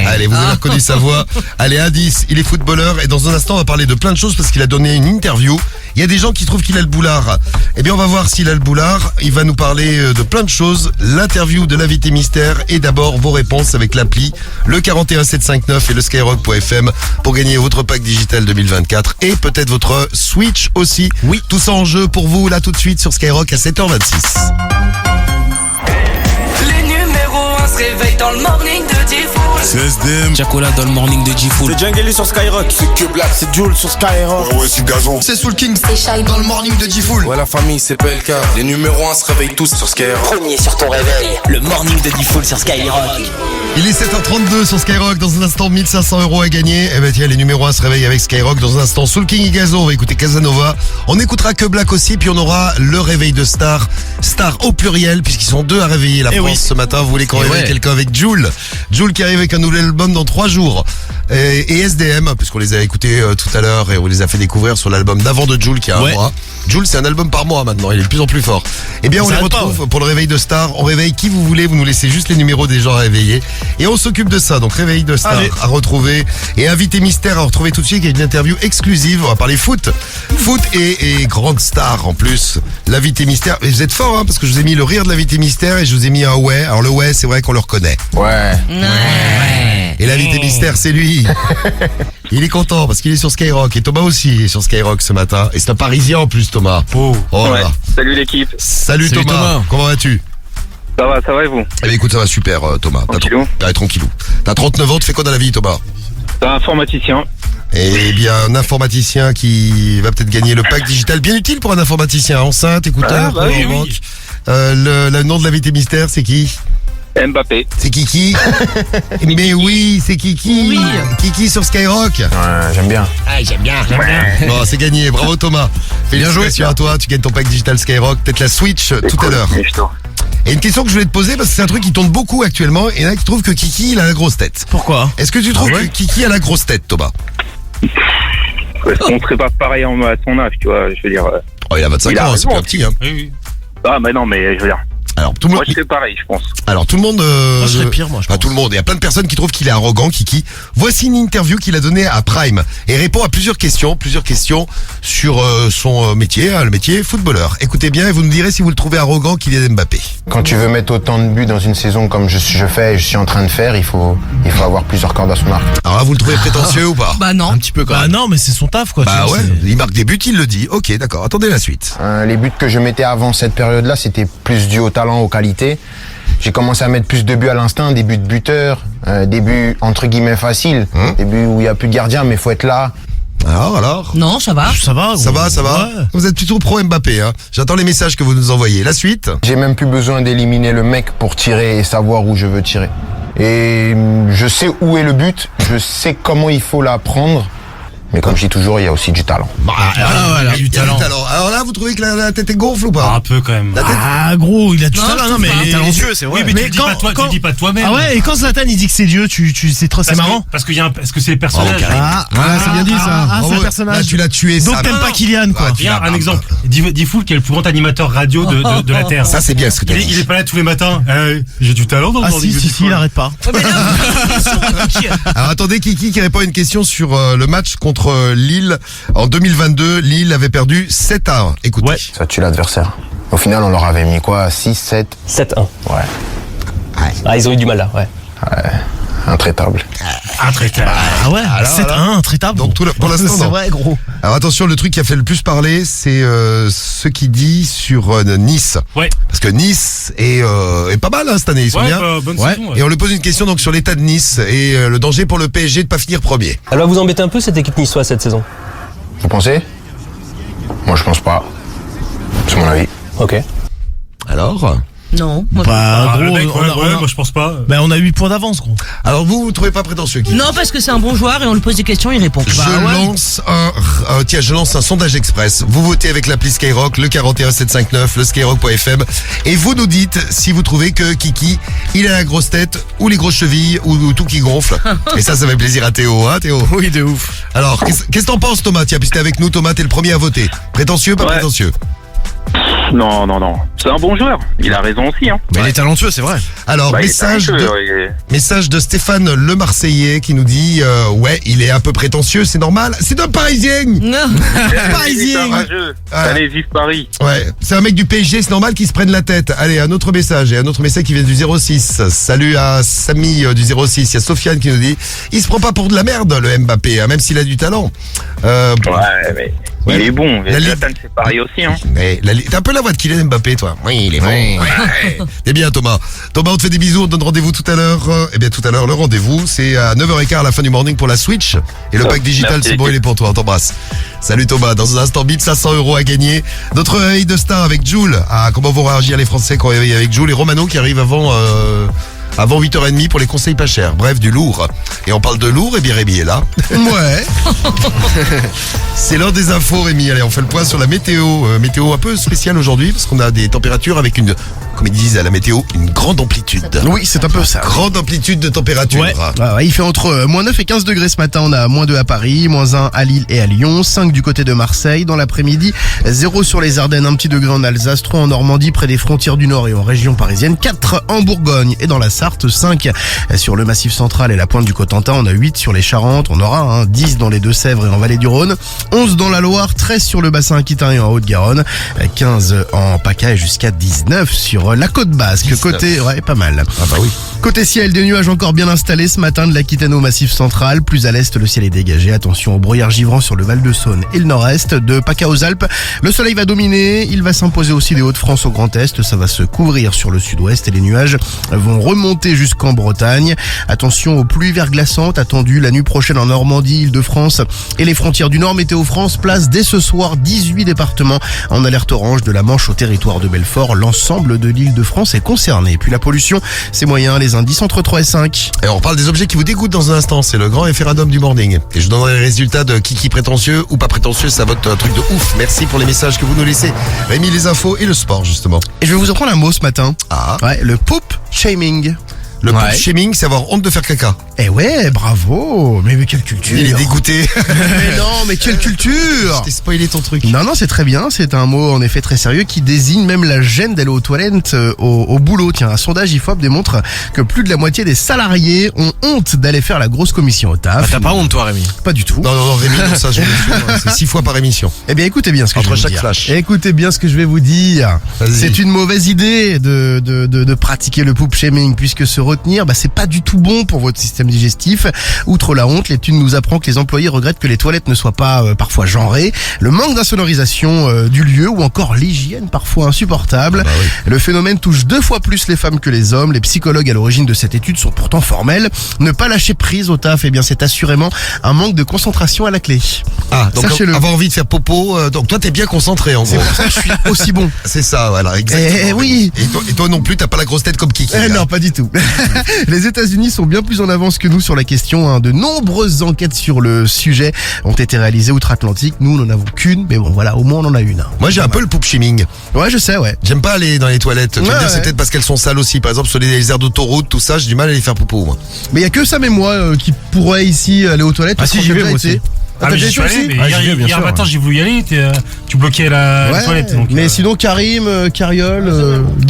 Allez, vous avez reconnu sa voix. Allez, indice, il est footballeur et dans un instant on va parler de plein de choses parce qu'il a donné une interview. Il y a des gens qui trouvent qu'il a le boulard. Eh bien on va voir s'il a le boulard. Il va nous parler de plein de choses. L'interview de l'invité mystère et d'abord vos réponses avec l'appli, le 41759 et le skyrock.fm pour gagner votre pack digital 2024 et peut-être votre Switch aussi. Oui. Tout ça en jeu pour vous là tout de suite sur Skyrock à 7h26. Les numéros 1 se réveillent dans le morning de Diffoul. C'est SDM. Chacola dans le morning de Diffoul. C'est Jungle sur Skyrock. C'est que Black, c'est Jules sur Skyrock. Ouais, c'est Gazon. C'est Soul King. C'est Shai Dans le morning de Diffoul. Ouais, la famille, c'est PLK. Les numéros 1 se réveillent tous sur Skyrock. Premier sur ton réveil. Le morning de Diffoul sur Skyrock. Il est 7h32 sur Skyrock. Dans un instant, 1500 € à gagner. Eh ben tiens, les numéros 1 se réveillent avec Skyrock. Dans un instant, Soul King et Gazo. On va écouter Casanova. On écoutera que Black aussi. Puis on aura le réveil de Star. Star au pluriel, puisqu'ils sont deux à réveiller la France ce matin. Vous voulez qu'on réveille quelqu'un avec Jules. Jules qui arrive avec un nouvel album dans 3 jours. Et SDM, puisqu'on les a écoutés tout à l'heure et on les a fait découvrir sur l'album d'avant de Jules qui a un mois. Jules, c'est un album par mois maintenant, il est de plus en plus fort. Eh bien, on les retrouve pour le réveil de Star. On réveille qui vous voulez, vous nous laissez juste les numéros des gens à réveiller. Et on s'occupe de ça, donc réveil de Star à retrouver. Et invité mystère à retrouver tout de suite, il y a une interview exclusive. On va parler foot. Foot et grande star en plus. L'invité mystère. Et vous êtes fort, hein, parce que je vous ai mis le rire de l'invité mystère et je vous ai mis un ouais. Alors le ouais, c'est vrai qu'on le reconnaît. Ouais. Et l'invité mystère, c'est lui. Il est content parce qu'il est sur Skyrock. Et Thomas aussi est sur Skyrock ce matin. Et c'est un Parisien en plus, Thomas. Oh Ouais. là. Salut l'équipe. Salut Thomas. Comment vas-tu? Ça va et vous? Eh bien écoute, ça va super Thomas. Tranquillou. Tranquillou. T'as 39 ans, tu fais quoi dans la vie Thomas? T'es un informaticien. Eh bien un informaticien qui va peut-être gagner le pack digital. Bien utile pour un informaticien. Enceinte, écouteur, powerbank. Le nom de l'invité mystère, c'est qui? Mbappé. C'est Kiki. Mais oui, c'est Kiki. Oui. Kiki sur Skyrock. Ouais, j'aime bien. Ah, j'aime bien. Bon, c'est gagné. Bravo Thomas. Félicitations à toi. Tu gagnes ton pack digital Skyrock. Peut-être la Switch tout à l'heure. Et une question que je voulais te poser parce que c'est un truc qui tourne beaucoup actuellement. Et là, qui trouve que Kiki, il a la grosse tête. Pourquoi? Est-ce que tu trouves que Kiki a la grosse tête, Thomas? Est-ce qu'on serait pas pareil à son âge, tu vois? Je veux dire. Oh, il a 25 ans, c'est plus un petit, hein. Oui. Ah, mais non, mais je veux dire. Alors, tout le monde. Moi, je serais pareil, je pense. Alors, tout le monde. Moi, je serais pire, moi, je pense. Tout le monde. Il y a plein de personnes qui trouvent qu'il est arrogant, Kiki. Voici une interview qu'il a donnée à Prime et répond à plusieurs questions sur son métier, le métier footballeur. Écoutez bien et vous nous direz si vous le trouvez arrogant, Kylian Mbappé. Quand tu veux mettre autant de buts dans une saison comme je suis en train de faire, il faut avoir plusieurs cordes à son arc. Alors là, vous le trouvez prétentieux ou pas? Bah non. Un petit peu quand même. Bah non, mais c'est son taf quoi. Bah ouais, il marque des buts, il le dit. Ok, d'accord. Attendez la suite. Les buts que je mettais avant cette période-là, c'était plus dû au talent, aux qualités. J'ai commencé à mettre plus de buts à l'instinct, des buts de buteur, des buts entre guillemets faciles, des buts où il n'y a plus de gardien, mais faut être là. Alors Non, ça va. Ça va. Ouais. Vous êtes plutôt pro Mbappé, hein. J'attends les messages que vous nous envoyez. La suite? J'ai même plus besoin d'éliminer le mec pour tirer et savoir où je veux tirer. Et je sais où est le but, je sais comment il faut la prendre. Mais comme je dis toujours, il y a aussi du talent. Il a du talent. Alors là, vous trouvez que la tête est gonfle ou pas? Un peu quand même. Ah gros, il a du talent. Non mais il est talentueux, c'est vrai. Oui, mais tu le dis pas toi-même. Ah ouais, et quand Zlatan il dit que c'est Dieu, c'est marrant. Parce que c'est le personnage. C'est bien dit ça. C'est le personnage. Là, tu l'as tué. Donc t'aimes pas Kylian quoi. Regarde un exemple. Diffoul qui est le plus grand animateur radio de la Terre. Ça c'est bien ce que tu dis. Il est pas là tous les matins. J'ai du talent dans le morning. Si, il arrête pas. Alors attendez, Kiki qui répond à une question sur le match contre Lille. En 2022, Lille avait perdu 7-1. Écoutez. Ça tue l'adversaire. Au final, on leur avait mis quoi? 6, 7? 7-1. Ouais. Ah, ils ont eu du mal là, ouais. Intraitable. Intraitable. Ah ouais, 7-1, intraitable. Donc pour l'instant, C'est non. vrai, gros. Alors attention, le truc qui a fait le plus parler, c'est ce qu'il dit sur Nice. Ouais. Parce que Nice est pas mal cette année, ils sont Ouais, bien. bonne saison, ouais. Et on lui pose une question donc sur l'état de Nice et le danger pour le PSG de pas finir premier. Elle va vous embêter un peu cette équipe niçoise cette saison? Vous pensez? Moi, je pense pas. C'est mon avis. Ok. Alors Non. Moi, Bah, Le gros, mec, on a, moi je pense pas. bah, on a 8 points d'avance, gros. Alors vous trouvez pas prétentieux qui non, parce que c'est un bon joueur et on lui pose des questions, il répond. je lance un sondage express. Vous votez avec l'appli Skyrock, le 41759, le skyrock.fm et vous nous dites si vous trouvez que Kiki, il a la grosse tête ou les grosses chevilles ou tout qui gonfle. Et ça fait plaisir à Théo, hein Théo? Oui, de ouf. Alors, qu'est-ce que t'en penses Thomas? Tiens, puisque t'es avec nous Thomas, t'es le premier à voter. Prétentieux, pas prétentieux? Non. C'est un bon joueur. Il a raison aussi. Hein. Mais il est talentueux, c'est vrai. Alors, Bah, il est message talentueux, de... Message de Stéphane Le Marseillais qui nous dit ouais, il est un peu prétentieux, c'est normal. C'est un Parisien. Parisien. Allez, vive Paris. Ouais, c'est un mec du PSG, c'est normal qu'il se prenne la tête. Allez, un autre message, et un autre message qui vient du 06. Salut à Samy du 06. Il y a Sofiane qui nous dit il se prend pas pour de la merde le Mbappé, hein, même s'il a du talent. Ouais, mais il est bon. La Zlatan, c'est pareil aussi. Hein. Mais t'as un peu la voix de Kylian Mbappé, toi. Oui, il est bon. Ouais. T'es bien, Thomas. Thomas, on te fait des bisous. On te donne rendez-vous tout à l'heure. Eh bien, tout à l'heure, le rendez-vous, c'est à 9h15 à la fin du morning pour la Switch. Et le pack digital, Merci, c'est bon, il est pour toi. On t'embrasse. Salut, Thomas. Dans un instant, bip, 500 € à gagner. Notre réveil de star avec Jul. Ah, comment vont réagir les Français quand on réveille avec Jul et Romano qui arrive avant 8h30 pour les conseils pas chers. Bref, du lourd. Et on parle de lourd, et bien Rémi est là. Ouais. C'est l'heure des infos, Rémi. Allez, on fait le point sur la météo. Météo un peu spéciale aujourd'hui parce qu'on a des températures avec une, comme ils disent à la météo, une grande amplitude. Oui, c'est un peu ça. Grande amplitude de température. Ouais. Ouais, il fait entre moins 9 et 15 degrés ce matin. On a moins 2 à Paris, moins 1 à Lille et à Lyon, 5 du côté de Marseille. Dans l'après-midi, 0 sur les Ardennes, un petit degré en Alsace, 3 en Normandie près des frontières du Nord et en région parisienne, 4 en Bourgogne et dans la Sarthe, 5 sur le Massif central et la pointe du Cotentin. On a 8 sur les Charentes, on aura 10 dans les Deux-Sèvres et en Vallée du Rhône, 11 dans la Loire, 13 sur le bassin aquitain et en Haute-Garonne, 15 en PACA et jusqu'à 19 sur la côte basque. 19. Côté, ouais, pas mal. Ah bah oui. Côté ciel, des nuages encore bien installés ce matin de l'Aquitaine au Massif central. Plus à l'est, le ciel est dégagé. Attention au brouillard givrant sur le Val-de-Saône et le nord-est. De PACA aux Alpes, le soleil va dominer. Il va s'imposer aussi des Hauts-de-France au Grand Est. Ça va se couvrir sur le sud-ouest et les nuages vont remonter jusqu'en Bretagne. Attention aux pluies verglaçantes attendues la nuit prochaine en Normandie, Île-de-France et les frontières du Nord. Météo France place dès ce soir 18 départements en alerte orange de la Manche au territoire de Belfort. L'ensemble de l'Île-de-France est concerné. Puis la pollution, c'est moyen. Les indices entre 3 et 5. Et on reparle des objets qui vous dégoûtent dans un instant. C'est le grand référendum du morning. Et je donnerai les résultats de Kiki prétentieux ou pas prétentieux. Ça vote un truc de ouf. Merci pour les messages que vous nous laissez. Rémi, les infos et le sport, justement. Et je vais vous apprendre un mot ce matin. Ah. Ouais, le poop shaming. Le poop shaming, c'est avoir honte de faire caca. Eh ouais, bravo. Mais quelle culture. Il est dégoûté. Mais non, mais quelle culture. Je t'ai spoilé ton truc. Non, c'est très bien. C'est un mot en effet très sérieux qui désigne même la gêne d'aller aux toilettes au boulot. Tiens, un sondage IFOP démontre que plus de la moitié des salariés ont honte d'aller faire la grosse commission au taf. Ah, t'as pas honte toi, Rémi? Pas du tout. Non, Rémi, non, ça, je c'est 6 fois par émission. Eh bien, écoutez bien ce que Entre je vais chaque vous dire. flash. Écoutez bien ce que je vais vous dire. Vas-y. C'est une mauvaise idée de pratiquer le poop shaming puisque se retenir, c'est pas du tout bon pour votre système digestif. Outre la honte, l'étude nous apprend que les employés regrettent que les toilettes ne soient pas parfois genrées, le manque d'insonorisation du lieu ou encore l'hygiène parfois insupportable. Ah bah oui. Le phénomène touche 2 fois plus les femmes que les hommes. Les psychologues à l'origine de cette étude sont pourtant formels. Ne pas lâcher prise au taf, eh bien c'est assurément un manque de concentration à la clé. Ah, donc Sachez-le. avoir envie de faire popo, donc toi t'es bien concentré en C'est gros. pour ça que je suis aussi bon. C'est ça, voilà, exactement. Eh oui. Et toi non plus, t'as pas la grosse tête comme Kiki. là. Non, pas du tout. Les États-Unis sont bien plus en avance que nous sur la question. De nombreuses enquêtes sur le sujet ont été réalisées outre-Atlantique. Nous, n'en avons qu'une, mais bon, voilà, au moins on en a une. Moi j'ai un peu le poop shaming. Ouais, je sais, ouais. J'aime pas aller dans les toilettes. Je veux Ouais, dire, c'est ouais. peut-être parce qu'elles sont sales aussi. Par exemple, sur les aires d'autoroute, tout ça, j'ai du mal à les faire popo, moi. Mais il y a que ça, mais moi, qui pourrait ici aller aux toilettes. Ah parce si, qu'on j'y a vais déjà moi été. aussi. Ah, t'as j'y déjà suis été allé, aussi? mais Ah, j'y vais, bien hier sûr. matin, j'ai voulu y aller, tu bloquais la Ouais, toilette. Donc, mais sinon Karim, Cariol,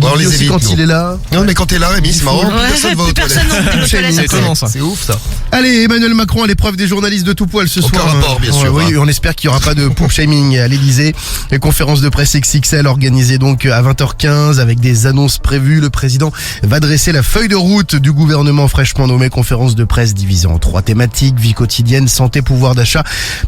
on les Guy aussi évite, quand nous. il est là. Non, mais quand t'es là, Rémi, c'est marrant. Ouais, Personne va aux plus personne toilettes. n'entre aux toilettes. C'est étonnant, ça. C'est ouf, ça. Allez, Emmanuel Macron à l'épreuve des journalistes de tout poil ce Aucun soir. rapport, bien sûr, Oui, hein. on espère qu'il n'y aura pas de poop shaming à l'Elysée. Les conférences de presse XXL organisées donc à 20h15 avec des annonces prévues. Le président va dresser la feuille de route du gouvernement fraîchement nommé. Conférence de presse divisée en 3 thématiques: vie quotidienne, santé, pouvoir d'achat,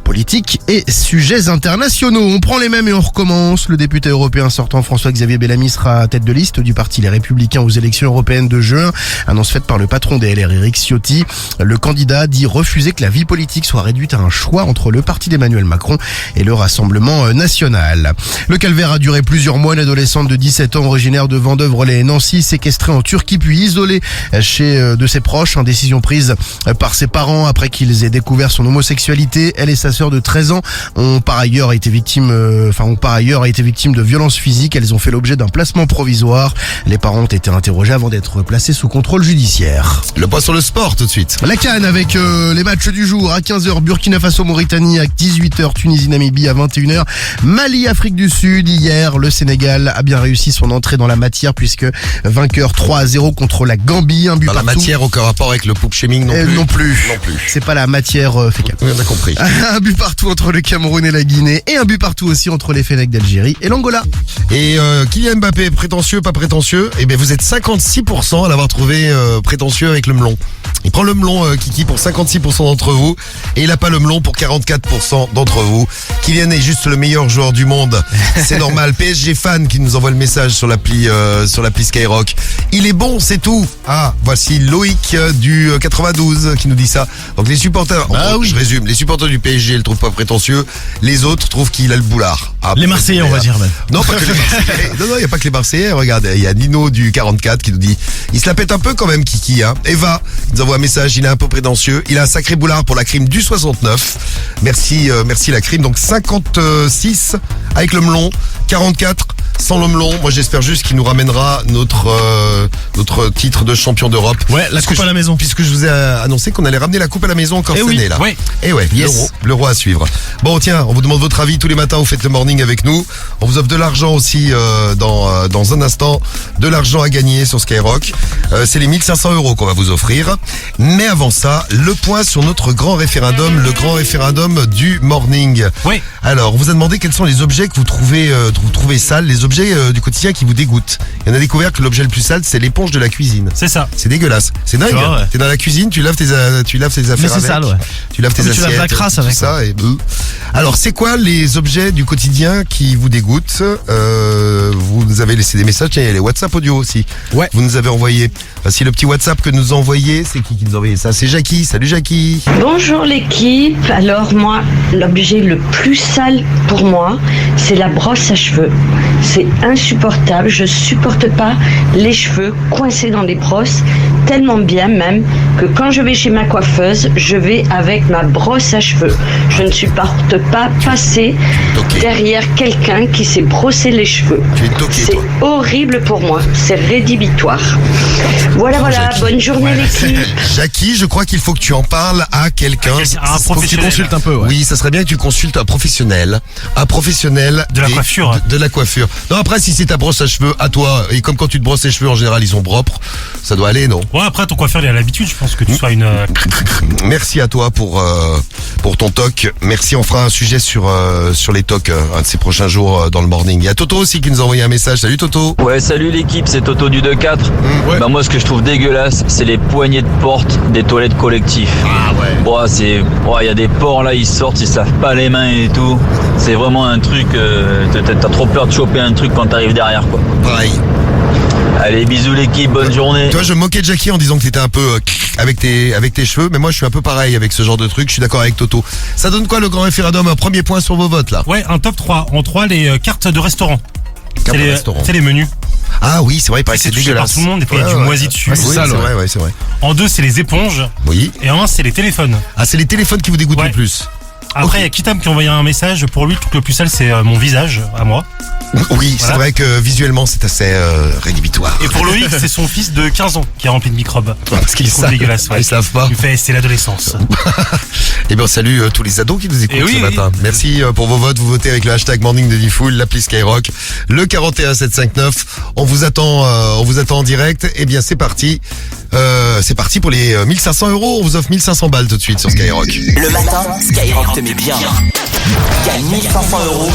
politique et sujets internationaux. On prend les mêmes et on recommence. Le député européen sortant François-Xavier Bellamy sera à tête de liste du parti Les Républicains aux élections européennes de juin. Annonce faite par le patron des LR, Éric Ciotti. Le candidat dit refuser que la vie politique soit réduite à un choix entre le parti d'Emmanuel Macron et le Rassemblement national. Le calvaire a duré plusieurs mois. Une adolescente de 17 ans originaire de Vendeuvre-les-Nancy, séquestrée en Turquie puis isolée chez de ses proches. Une décision prise par ses parents après qu'ils aient découvert son homosexualité. Elle et sa sœur de 13 ans ont par ailleurs été victimes de violences physiques. Elles ont fait l'objet d'un placement provisoire. Les parents ont été interrogés avant d'être placés sous contrôle judiciaire. Le point sur le sport tout de suite. La CAN avec les matchs du jour à 15h, Burkina Faso Mauritanie à 18h, Tunisie Namibie à 21h, Mali Afrique du Sud. Hier, le Sénégal a bien réussi son entrée dans la matière puisque vainqueur 3-0 contre la Gambie, un but Dans la partout. matière, aucun rapport avec le poop shaming non plus. Non plus. Non plus. C'est pas la matière fécale. Oui, on a compris. Un but partout entre le Cameroun et la Guinée et un but partout aussi entre les Fennecs d'Algérie et l'Angola. Et Kylian Mbappé, prétentieux, pas prétentieux? Eh bien, vous êtes 56% à l'avoir trouvé prétentieux avec le melon. Il prend le melon, Kiki, pour 56% d'entre vous, et il a pas le melon pour 44% d'entre vous. Kylian est juste le meilleur joueur du monde. C'est normal. PSG fan qui nous envoie le message sur l'appli Skyrock. Il est bon, c'est tout. Ah, voici Loïc du 92 qui nous dit ça. Donc les supporters, je résume, les supporters du PSG le trouvent pas prétentieux, les autres trouvent qu'il a le boulard. Ah, Les Marseillais, on va dire même. Non, pas que les Marseillais. Non, il n'y a pas que les Marseillais. Regarde, il y a Nino du 44 qui nous dit, il se la pète un peu quand même, Kiki, hein. Eva nous envoie un message, il est un peu prétentieux. Il a un sacré boulard pour la crime du 69. Merci la crime. Donc 56 avec le melon, 44 sans le melon. Moi, j'espère juste qu'il nous ramènera notre titre de champion d'Europe. Ouais, la coupe à la maison. Puisque je vous ai annoncé qu'on allait ramener la coupe à la maison encore cette année, là. Ouais. Et ouais, Yes. l'euro à suivre. Bon, tiens, on vous demande votre avis tous les matins, vous faites le morning avec nous. On vous offre de l'argent aussi dans un instant, de l'argent à gagner sur Skyrock. C'est les 1500 € qu'on va vous offrir. Mais avant ça, le point sur notre grand référendum, le grand référendum du morning. Oui. Alors, on vous a demandé quels sont les objets que vous trouvez sales, les objets du quotidien qui vous dégoûtent. Et on a découvert que l'objet le plus sale, c'est l'éponge de la cuisine. C'est ça. C'est dégueulasse. C'est dingue. Tu vois, ouais. T'es dans la cuisine, tu laves tes affaires Mais c'est avec. sale, ouais. Tu laves tes Ah, mais tu assiettes. laves la crasse tout avec, ça et Alors, c'est quoi les objets du quotidien qui vous dégoûtent? Vous nous avez laissé des messages. Tiens, il y a les WhatsApp audio aussi. Ouais. Vous nous avez envoyé. Voici le petit WhatsApp que nous a envoyé. C'est qui nous a envoyé ça? C'est Jackie. Salut Jackie. Bonjour l'équipe. Alors moi, l'objet le plus sale pour moi, c'est la brosse à cheveux. C'est insupportable. Je supporte pas les cheveux coincés dans les brosses, tellement bien même que quand je vais chez ma coiffeuse, je vais avec ma brosse à cheveux. Je ne supporte pas passer derrière quelqu'un qui s'est brossé les cheveux. C'est horrible pour moi. C'est rédhibitoire. Voilà, Jackie. bonne journée l'équipe. Jackie, je crois qu'il faut que tu en parles à quelqu'un. À un Faut que tu professionnel. consultes un peu. Ouais. Oui, ça serait bien que tu consultes un professionnel. Un professionnel. De la coiffure. De la coiffure. Non, après, si c'est ta brosse à cheveux à toi, et comme quand tu te brosses les cheveux, en général, ils sont propres, ça doit aller, non? Ouais, après, ton coiffeur, il a l'habitude, je pense que tu sois une. Merci à toi pour ton toc. Merci, on fera un sujet sur les tocs un de ces prochains jours dans le morning. Il y a Toto aussi qui nous a envoyé un message. Salut Toto. Ouais, salut l'équipe, c'est Toto du 2-4. Ouais. Bah moi, ce que je trouve dégueulasse, c'est les poignées de porte des toilettes collectives. Ah ouais. Bon, il y a des porcs là, ils sortent, ils savent pas les mains et tout. C'est vraiment un truc, t'as trop peur de choper un truc quand t'arrives derrière, quoi. Pareil. Allez, bisous l'équipe, bonne journée. Toi, je me moquais de Jackie en disant que t'étais un peu avec tes cheveux, mais moi, je suis un peu pareil avec ce genre de truc. Je suis d'accord avec Toto. Ça donne quoi le grand référendum? Un premier point sur vos votes là. Ouais, un top 3. En 3, les cartes de restaurant. Cartes de restaurant. C'est les menus. Ah oui, c'est vrai, il paraît que c'est touché par dégueulasse. tout le monde, et puis il y a du moisi dessus. Ouais, c'est vrai, ouais, c'est vrai. En 2, c'est les éponges. Oui. Et en 1, c'est les téléphones. Ah, c'est les téléphones qui vous dégoûtent le plus. Après, il y a Kitam qui a envoyé un message. Pour lui, le truc le plus sale, c'est mon visage, à moi. Oui, c'est vrai que visuellement, c'est assez rédhibitoire. Et pour Loïc, c'est son fils de 15 ans qui est rempli de microbes. Parce qu'ils trouve savent, dégueulasse. ils savent pas. Il fait, c'est l'adolescence. Eh bien, on salue tous les ados qui nous écoutent ce matin. Merci pour vos votes. Vous votez avec le hashtag Morning de Diffoul, l'appli Skyrock, le 41759. On vous attend en direct. Eh bien, c'est parti. C'est parti pour les 1500 €. On vous offre 1500 balles tout de suite sur Skyrock. Le matin, Skyrock te met bien. Gagne 1500 €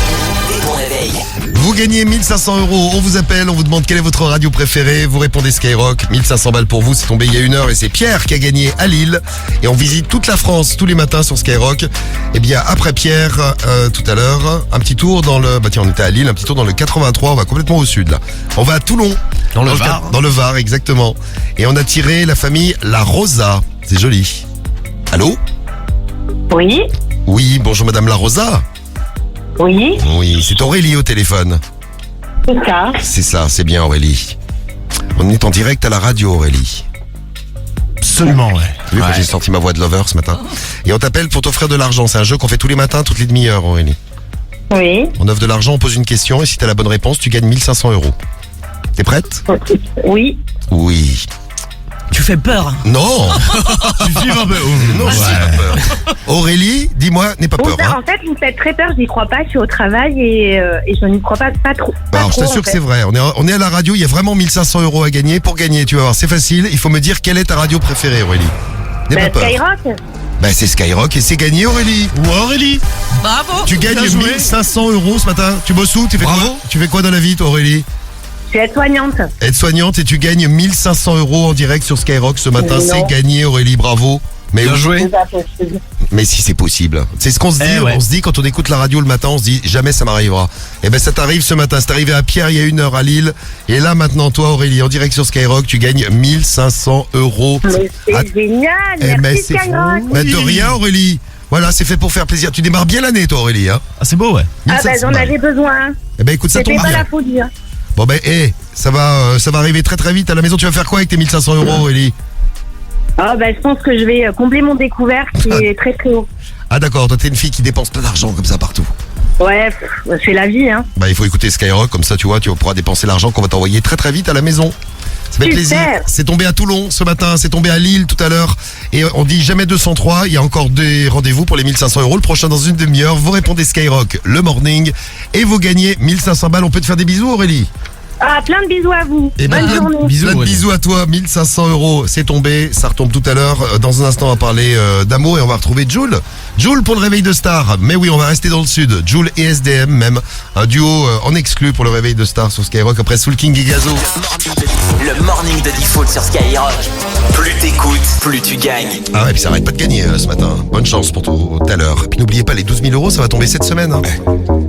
et ton réveil. Vous gagnez 1500 €. On vous appelle, on vous demande quelle est votre radio préférée. Vous répondez Skyrock. 1500 balles pour vous. C'est tombé il y a 1 heure et c'est Pierre qui a gagné à Lille. Et on visite toute la France tous les matins sur Skyrock. Eh bien, après Pierre, tout à l'heure, un petit tour dans le... Bah tiens, on était à Lille, un petit tour dans le 83. On va complètement au sud, là. On va à Toulon. Dans le Var. Dans le Var, exactement. Et on a tiré la famille La Rosa. C'est joli. Allô? Oui. Oui, bonjour Madame La Rosa. Oui. Oui, c'est Aurélie au téléphone. C'est ça. C'est ça, c'est bien Aurélie. On est en direct à la radio Aurélie. Absolument, ouais. Vu que j'ai senti ma voix de lover ce matin. Et on t'appelle pour t'offrir de l'argent. C'est un jeu qu'on fait tous les matins, toutes les demi-heures Aurélie. Oui. On offre de l'argent, on pose une question et si t'as la bonne réponse, tu gagnes 1500 €. T'es prête? Oui. Oui. Tu fais peur. Non. Tu flippes un peu. Non, je suis pas peur. Aurélie, dis-moi, n'aie pas peur. En fait, vous me faites très peur, j'y crois pas, je suis au travail et je n'y crois pas trop. Alors, je t'assure que c'est vrai. On est à la radio, il y a vraiment 1500 € à gagner. Pour gagner, tu vas voir, c'est facile. Il faut me dire quelle est ta radio préférée, Aurélie. N'aie pas peur. Skyrock. Bah, c'est Skyrock et c'est gagné, Aurélie. Ouais, Aurélie. Bravo. Tu gagnes 1500 € ce matin. Tu bosses où? Tu fais quoi dans la vie, toi, Aurélie? Je suis aide-soignante. Aide-soignante et tu gagnes 1500 € en direct sur Skyrock ce matin. C'est gagné, Aurélie, bravo. Mais bien joué. Mais si c'est possible. C'est ce qu'on se dit. On se dit quand on écoute la radio le matin, on se dit jamais ça m'arrivera. Et ben ça t'arrive ce matin. C'est arrivé à Pierre il y a 1 heure à Lille. Et là maintenant, toi Aurélie, en direct sur Skyrock, tu gagnes 1500 €. Mais c'est génial. Merci Skyrock. Mais de rien Aurélie. Voilà, c'est fait pour faire plaisir. Tu démarres bien l'année toi Aurélie. Hein. Ah c'est beau ouais. Ah ben j'en avais besoin. Eh ben écoute, ça tombe bien. C'était pas la folie. Hein. Bon ben ça va arriver très très vite à la maison. Tu vas faire quoi avec tes 1500 € Aurélie? Ah ben je pense que je vais combler mon découvert qui est très très haut. Ah d'accord, toi t'es une fille qui dépense plein d'argent comme ça partout. Ouais, c'est la vie hein. Bah il faut écouter Skyrock, comme ça tu vois, tu pourras dépenser l'argent qu'on va t'envoyer très très vite à la maison. Ça fait plaisir. C'est tombé à Toulon ce matin, c'est tombé à Lille tout à l'heure. Et on dit jamais 203, il y a encore des rendez-vous pour les 1500 €. Le prochain dans une demi-heure, vous répondez Skyrock le morning et vous gagnez 1500 balles. On peut te faire des bisous Aurélie? Ah, plein de bisous à vous. Et bonne journée. Plein de bisous à toi. 1500 €, c'est tombé. Ça retombe tout à l'heure. Dans un instant, on va parler d'amour et on va retrouver Jul. Jul pour le réveil de star. Mais oui, on va rester dans le sud. Jul et SDM même. Un duo en exclu pour le réveil de star sur Skyrock après Soul King et Gazo. Le morning de Diffoul sur Skyrock. Plus t'écoutes, plus tu gagnes. Ah ouais, puis ça arrête pas de gagner ce matin. Bonne chance pour tout à l'heure. Et puis n'oubliez pas les 12 000 €, ça va tomber cette semaine. Hein.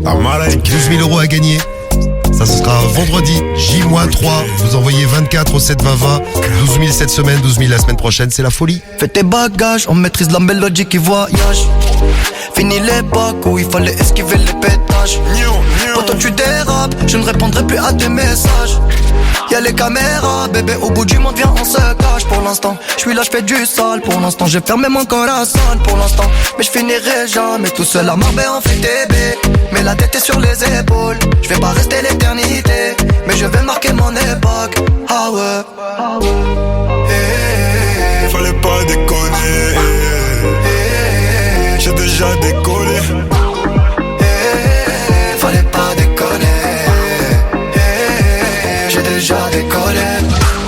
12 000 € à gagner. Ça, ce sera vendredi, J-3. Vous envoyez 24 au 7 20 20. 12 000 cette semaine, 12 000 la semaine prochaine. C'est la folie. Fais tes bagages, on maîtrise la mélodie qui voyage. Fini l'époque où il fallait esquiver les pétages. Quand tu dérapes, je ne répondrai plus à tes messages. Y'a les caméras, bébé, au bout du monde, viens, on se cache. Pour l'instant, je suis là, je fais du sale. Pour l'instant, j'ai fermé mon corazon. Pour l'instant, mais je finirai jamais tout seul à Marbella en fait TB. Mais la tête est sur les épaules. Je vais pas rester l'éternité, mais je vais marquer mon époque. Ah ouais. Fallait pas déconner. J'ai déjà décollé. Fallait pas déconner. J'ai déjà décollé.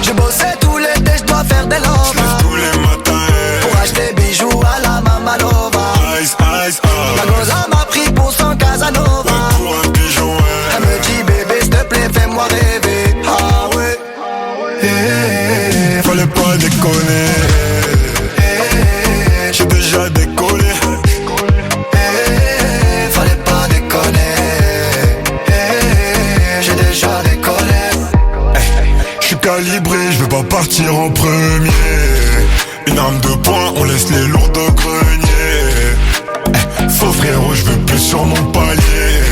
J'ai bossé tout l'été, je dois faire des lovas. Tous les matins. Pour acheter bijoux à la Mamalova. Ice, ice, La goza m'a pris pour son Casanova. Pour un pigeon, ouais. Elle me dit bébé, s'il te plaît, fais-moi rêver. Ah ouais. Fallait pas déconner. J'ai déjà décollé. Fallait pas déconner. J'ai déjà décollé. J'suis calibré, j'veux pas partir en premier. Une arme de poing, on laisse les lourds au grenier. Faux frérot, j'veux plus sur mon palier.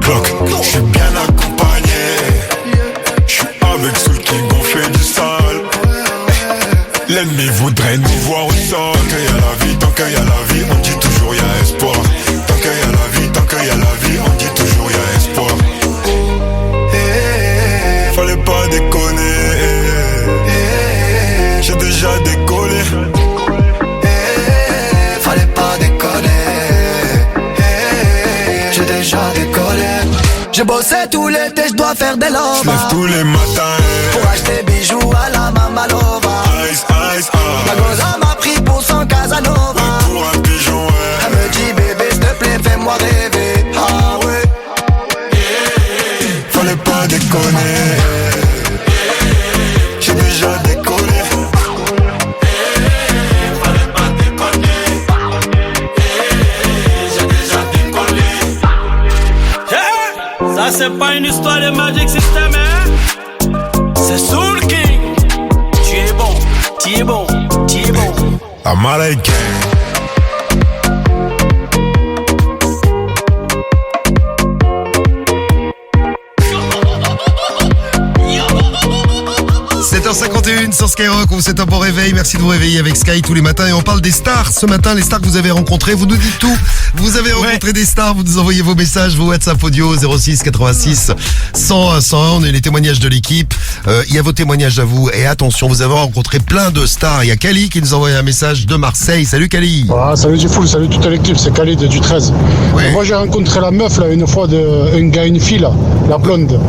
Glock, j'suis bien accompagné. J'suis avec Soul King, on fait du sale. L'ennemi voudrait nous voir au sol. Tant qu'il y a la vie, on dit toujours y'a Je bossais tout l'été, je dois faire des lovas. J'lève tous les matins pour acheter bijoux à la Mamalova. Ice, ice, La goza m'a pris pour son Casanova. Pour un pigeon, ouais. Elle me dit bébé s'il te plaît fais-moi rêver. Ah ouais. Fallait pas déconner. J'ai déjà déconné. Fallait pas déconner. J'ai déjà décollé. Ça c'est pas une histoire de Magic System, hein. C'est Soul King. Tu es bon, tu es bon, tu es bon. Américain. Sur Skyrock, on vous un bon réveil. Merci de vous réveiller avec Sky tous les matins. Et on parle des stars. Ce matin, les stars que vous avez rencontrées. Vous nous dites tout. Vous avez rencontré des stars. Vous nous envoyez vos messages, vos WhatsApp audio 06 86 101 101. On a les témoignages de l'équipe. Il y a vos témoignages à vous. Et attention, vous avez rencontré plein de stars. Il y a Kali qui nous envoie un message de Marseille. Salut Kali. Ah, salut Diffoul, salut toute l'équipe. C'est Kali du 13. Ouais. Moi, j'ai rencontré la meuf là une fois un gars, une fille là, la blonde.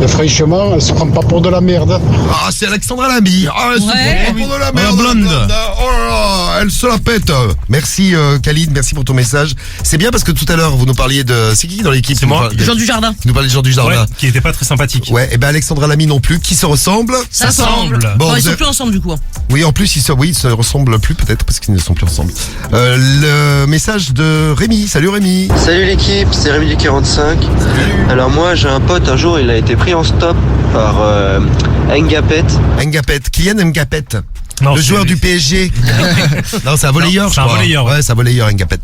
Et franchement, elle se prend pas pour de la merde. Ah, c'est Alexandra Lamy. Ah, elle se prend pas pour de la merde. blonde. Oh là là, elle se la pète. Merci Khalid, merci pour ton message. C'est bien parce que tout à l'heure vous nous parliez de... C'est qui dans l'équipe? C'est moi. Jean du Jardin. Qui nous parlait de Jean du Jardin. Ouais, qui était pas très sympathique. Ouais, et ben Alexandra Lamy non plus. Qui se ressemble? Ça semble. Bon, Non, ils sont plus ensemble du coup. Oui, en plus ils se ressemblent plus peut-être parce qu'ils ne sont plus ensemble. Le message de Rémi. Salut Rémi. Salut l'équipe, c'est Rémi du 45. Alors moi j'ai un pote, un jour il a été pris en stop par Ngapet. Ngapet, Kylian Ngapet. Non, le joueur du PSG. Non, c'est un volleyeur, je crois. C'est un volleyeur. Ouais, c'est un volleyeur, Ngapet.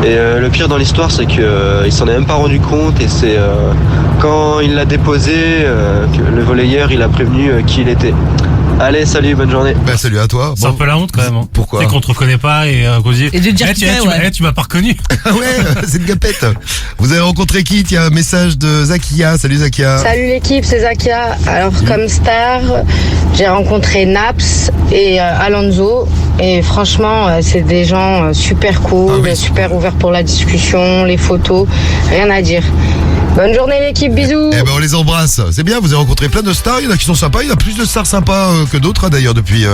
Et le pire dans l'histoire c'est que il s'en est même pas rendu compte et c'est quand il l'a déposé que le volleyeur il a prévenu qui il était. Allez, salut, bonne journée. Ben, salut à toi. C'est un peu la honte quand même. Hein. Pourquoi? C'est qu'on te reconnaît pas et Et de dire tu m'as pas reconnu. Ouais, c'est une gapette. Vous avez rencontré qui? Il y a un message de Zakia. Salut Zakia. Salut l'équipe, c'est Zakia. Alors comme star, j'ai rencontré Naps et Alonso. Et franchement, c'est des gens super cool, super ouverts pour la discussion, les photos, rien à dire. Bonne journée l'équipe, bisous. Eh ben on les embrasse. C'est bien, vous avez rencontré plein de stars. Il y en a qui sont sympas. Il y en a plus de stars sympas que d'autres hein, d'ailleurs depuis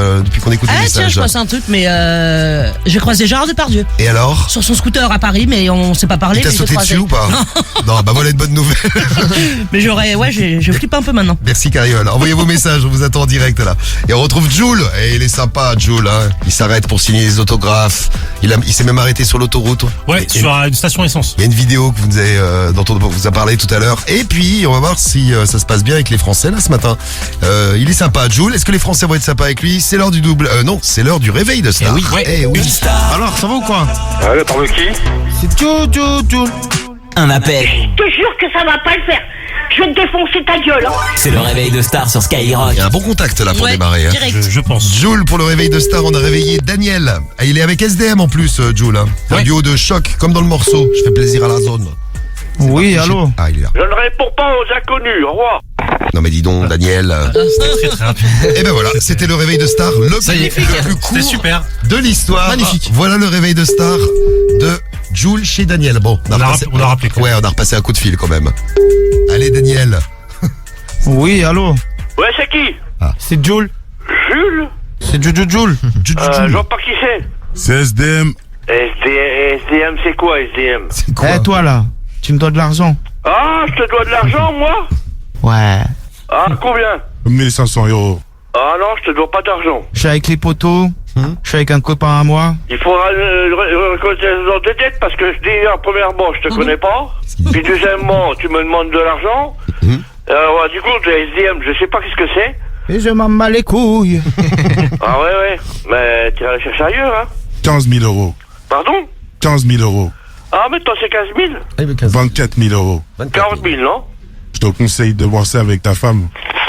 qu'on écoute les Ah messages. tiens, je croise un truc, mais j'ai croisé Gérard Depardieu. Et alors? Sur son scooter à Paris, mais on s'est pas parlé. Il t'a sauté dessus ou pas? Non, bah voilà une bonne nouvelle. Mais je flippe un peu maintenant. Merci Cariole. Envoyez vos messages, on vous attend en direct là. Et on retrouve Jules. Et il est sympa Jules. Hein. Il s'arrête pour signer les autographes. Il s'est même arrêté sur l'autoroute. Ouais, sur une station essence. Il y a une vidéo que vous dont on vous a parlé tout à l'heure. Et puis on va voir si ça se passe bien avec les Français là ce matin. Il est sympa Jules. Est-ce que les Français vont être sympas avec lui? C'est l'heure du double. Non, c'est l'heure du réveil de Star. Eh oui. Alors, ça va ou quoi? Allez, parle qui? C'est Jules. Un appel. Je te jure que ça va pas le faire. Je vais te défoncer ta gueule. Hein. C'est le réveil de Star sur Skyrock. Il y a un bon contact là pour démarrer. Hein. Je pense. Jules pour le réveil de Star, on a réveillé Daniel. Et il est avec SDM en plus, Jules. Hein. Un duo de choc, comme dans le morceau. Je fais plaisir à la zone. Oui, allô. Ah, il est là. Je ne réponds pas aux inconnus. Au revoir. Non mais dis donc, Daniel. C'était très rapide. Et ben voilà, c'était le réveil de Star, le plus court super. de l'histoire. Magnifique. Voilà le réveil de Star de Jules chez Daniel. Bon, on a rappelé. Ouais, on a repassé un coup de fil quand même. Allez Daniel. Oui, allô. Ouais, c'est qui? C'est Jules. Jules? C'est Jules. Je vois pas qui c'est. C'est SDM. SDM, c'est quoi SDM? C'est quoi? Eh, toi là, tu me dois de l'argent. Ah, je te dois de l'argent, moi? Ouais. Ah, combien? 1500 €. Ah non, je te dois pas d'argent. Je suis avec les poteaux. Je suis avec un copain à moi. Il faudra reconnaître tes dettes parce que je dis, premièrement, je te connais pas. Puis deuxièmement, tu me demandes de l'argent. Alors, du coup, le SDM, je sais pas qu'est-ce que c'est. Et je m'en bats les couilles. Ah ouais. Mais tu vas aller chercher ailleurs, hein. 15 000 €. Pardon? 15 000 €. Ah, mais toi, c'est 15 000? 24 000 €. 40 000, non? Je te conseille de voir ça avec ta femme.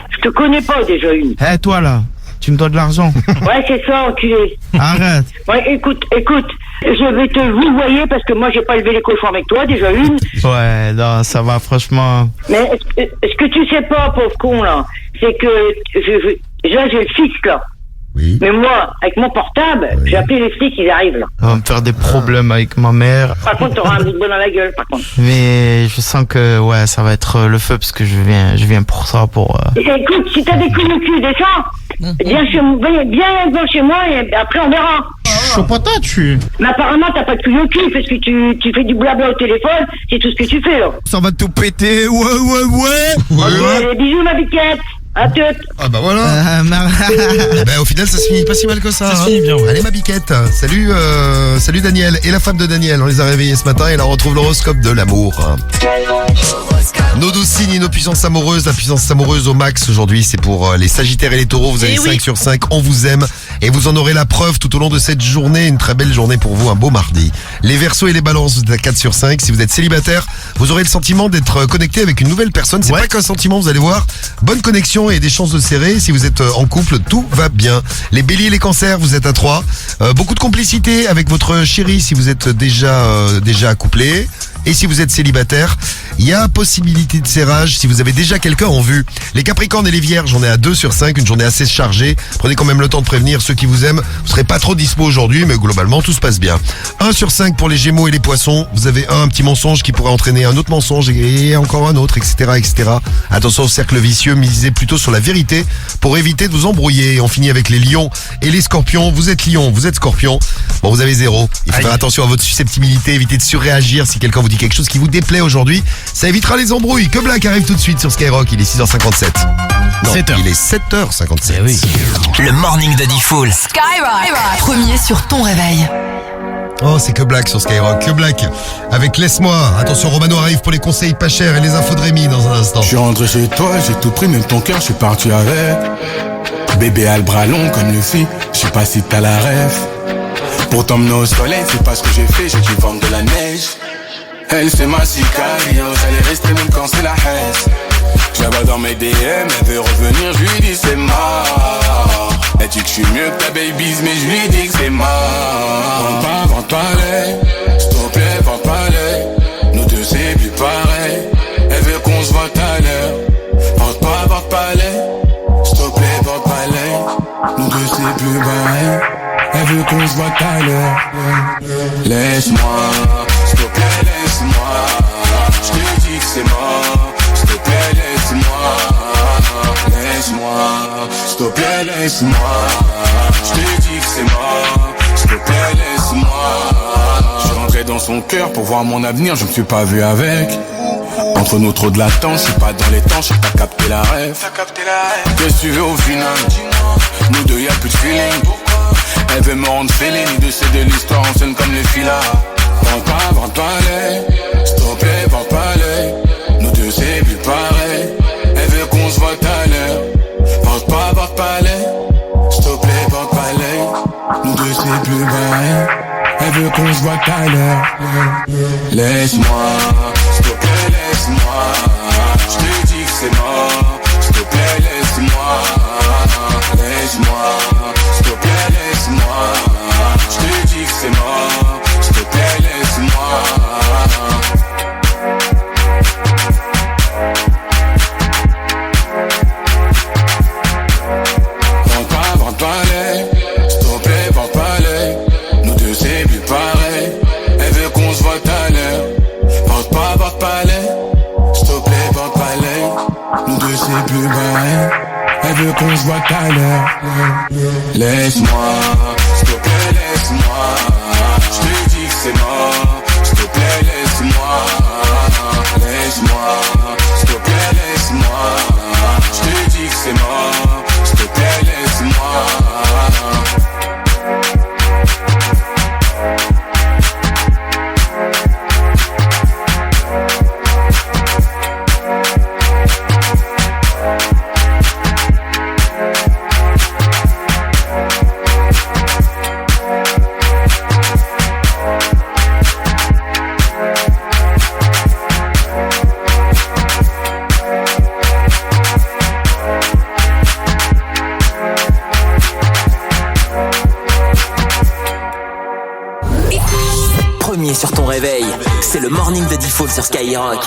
Je te connais pas déjà une. Eh, toi là, tu me dois de l'argent. Ouais, c'est ça, enculé. Arrête. Ouais, écoute, je vais te vouvoyer parce que moi j'ai pas levé les cochons avec toi, déjà une. Ouais, non, ça va, franchement. Mais ce que tu sais pas, pauvre con, là, c'est que là j'ai le fisc, là. Oui. Mais moi, avec mon portable, j'ai appelé les flics, ils arrivent là. On va me faire des problèmes avec ma mère. Par contre, t'auras un bout de bois dans la gueule, par contre. Mais je sens que ouais, ça va être le feu parce que je viens pour ça, pour. Écoute, si t'as des couilles au cul, descends. Viens devant chez moi et après on verra. Chaud patate, tu. Mais apparemment, t'as pas de couilles au cul parce que tu fais du blabla au téléphone, c'est tout ce que tu fais là. Ça va tout péter, ouais. Ok, bisous ma biquette. À toutes. Ah bah voilà. Au final ça se finit pas si mal que ça. Ça se finit bien. Ouais. Allez ma biquette. Salut Daniel et la femme de Daniel. On les a réveillés ce matin et là on retrouve l'horoscope de l'amour. Nos 12 signes et nos puissances amoureuses. La puissance amoureuse au max aujourd'hui, c'est pour les Sagittaires et les Taureaux. Vous avez 5 sur 5, on vous aime. Et vous en aurez la preuve tout au long de cette journée. Une très belle journée pour vous, un beau mardi. Les Verseaux et les Balances, vous êtes à 4 sur 5. Si vous êtes célibataire, vous aurez le sentiment d'être connecté avec une nouvelle personne. C'est pas qu'un sentiment, vous allez voir. Bonne connexion et des chances de serrer. Si vous êtes en couple, tout va bien. Les Béliers et les Cancers, vous êtes à 3. Beaucoup de complicité avec votre chéri si vous êtes déjà accouplé. Et si vous êtes célibataire, il y a possibilité de serrage si vous avez déjà quelqu'un en vue. Les Capricornes et les Vierges, on est à 2 sur 5, une journée assez chargée. Prenez quand même le temps de prévenir ceux qui vous aiment. Vous serez pas trop dispo aujourd'hui, mais globalement, tout se passe bien. 1 sur 5 pour les Gémeaux et les Poissons. Vous avez un petit mensonge qui pourrait entraîner un autre mensonge et encore un autre, etc., etc. Attention au cercle vicieux, misez plutôt sur la vérité pour éviter de vous embrouiller. On finit avec les Lions et les Scorpions. Vous êtes Lion, vous êtes Scorpion. Bon, vous avez 0. Il faut faire attention à votre susceptibilité, évitez de surréagir si quelqu'un vous dit quelque chose qui vous déplaît aujourd'hui. Ça évitera les embrouilles. Que Black arrive tout de suite sur Skyrock, il est 6h57. Non, 7h. Il est 7h57. Oui. Le morning de Diffoul. Skyrock, premier sur ton réveil. Oh, c'est Que Black sur Skyrock. Que Black avec Laisse-moi. Attention, Romano arrive pour les conseils pas chers et les infos de Rémi dans un instant. Je suis rentré chez toi, j'ai tout pris, même ton cœur, je suis parti avec. Bébé a le bras long comme le fit, je sais pas si t'as la rêve. Pour t'emmener au soleil, c'est pas ce que j'ai fait, j'ai dû vendre de la neige. Elle c'est ma sicario, j'allais rester même quand c'est la haine. Je la vois dans mes DM, elle veut revenir, je lui dis c'est mort. Elle dit que je suis mieux que ta baby's, mais je lui dis que c'est mort. Vente pas l'œil, s'il te plaît, vente pas l'œil. Nous deux c'est plus pareil, elle veut qu'on se voit tout à l'heure. Vente pas l'œil, s'il te plaît, vente pas l'œil. Nous deux c'est plus pareil, elle veut qu'on se voit tout à l'heure. Laisse-moi, s'il te plaît, laisse-moi. Je te dis que c'est mort. S'il te plaît, laisse-moi. Laisse-moi. S'il te plaît, laisse-moi. Je te dis que c'est mort. S'il te plaît, laisse-moi. Je suis rentré dans son cœur pour voir mon avenir, je me suis pas vu avec. Entre nous trop de latence, je suis pas dans les temps, je sais que t'as capté la rêve. Qu'est-ce que tu veux au final? Nous deux y'a plus de feeling. Elle veut me rendre fêlé, ni de c'est de l'histoire, on sonne comme les filas. Vente pas l'œil, s'il te plaît, vente pas l'œil. Nous deux c'est plus pareil, elle veut qu'on se voit tout à l'heure. Vente pas l'œil, s'il te plaît, vente pas l'œil. Nous deux c'est plus pareil, elle veut qu'on se voit tout à l'heure. Laisse-moi, s'il te plaît, laisse-moi. Je te dis que c'est mort, s'il te plaît, laisse-moi. Laisse-moi, s'il te plaît, laisse-moi. Je te dis que c'est mort, s'il te plaît, laisse-moi. Vente pas l'œil, s'il te plaît, vente pas l'œil. Nous deux c'est plus pareil, elle veut qu'on se voit tout à l'heure. Vente pas l'œil, s'il te plaît, vente pas l'œil. Nous deux c'est plus pareil, elle veut qu'on se voit tout à l'heure. Laisse-moi, s'il te plaît, laisse-moi. Je te dis que c'est mort, s'il te plaît, laisse-moi. Laisse-moi, s'il te plaît, laisse-moi. Je te dis que c'est mort, s'il te plaît, laisse-moi. Premier sur ton réveil, c'est le morning de Diffoul sur Skyrock.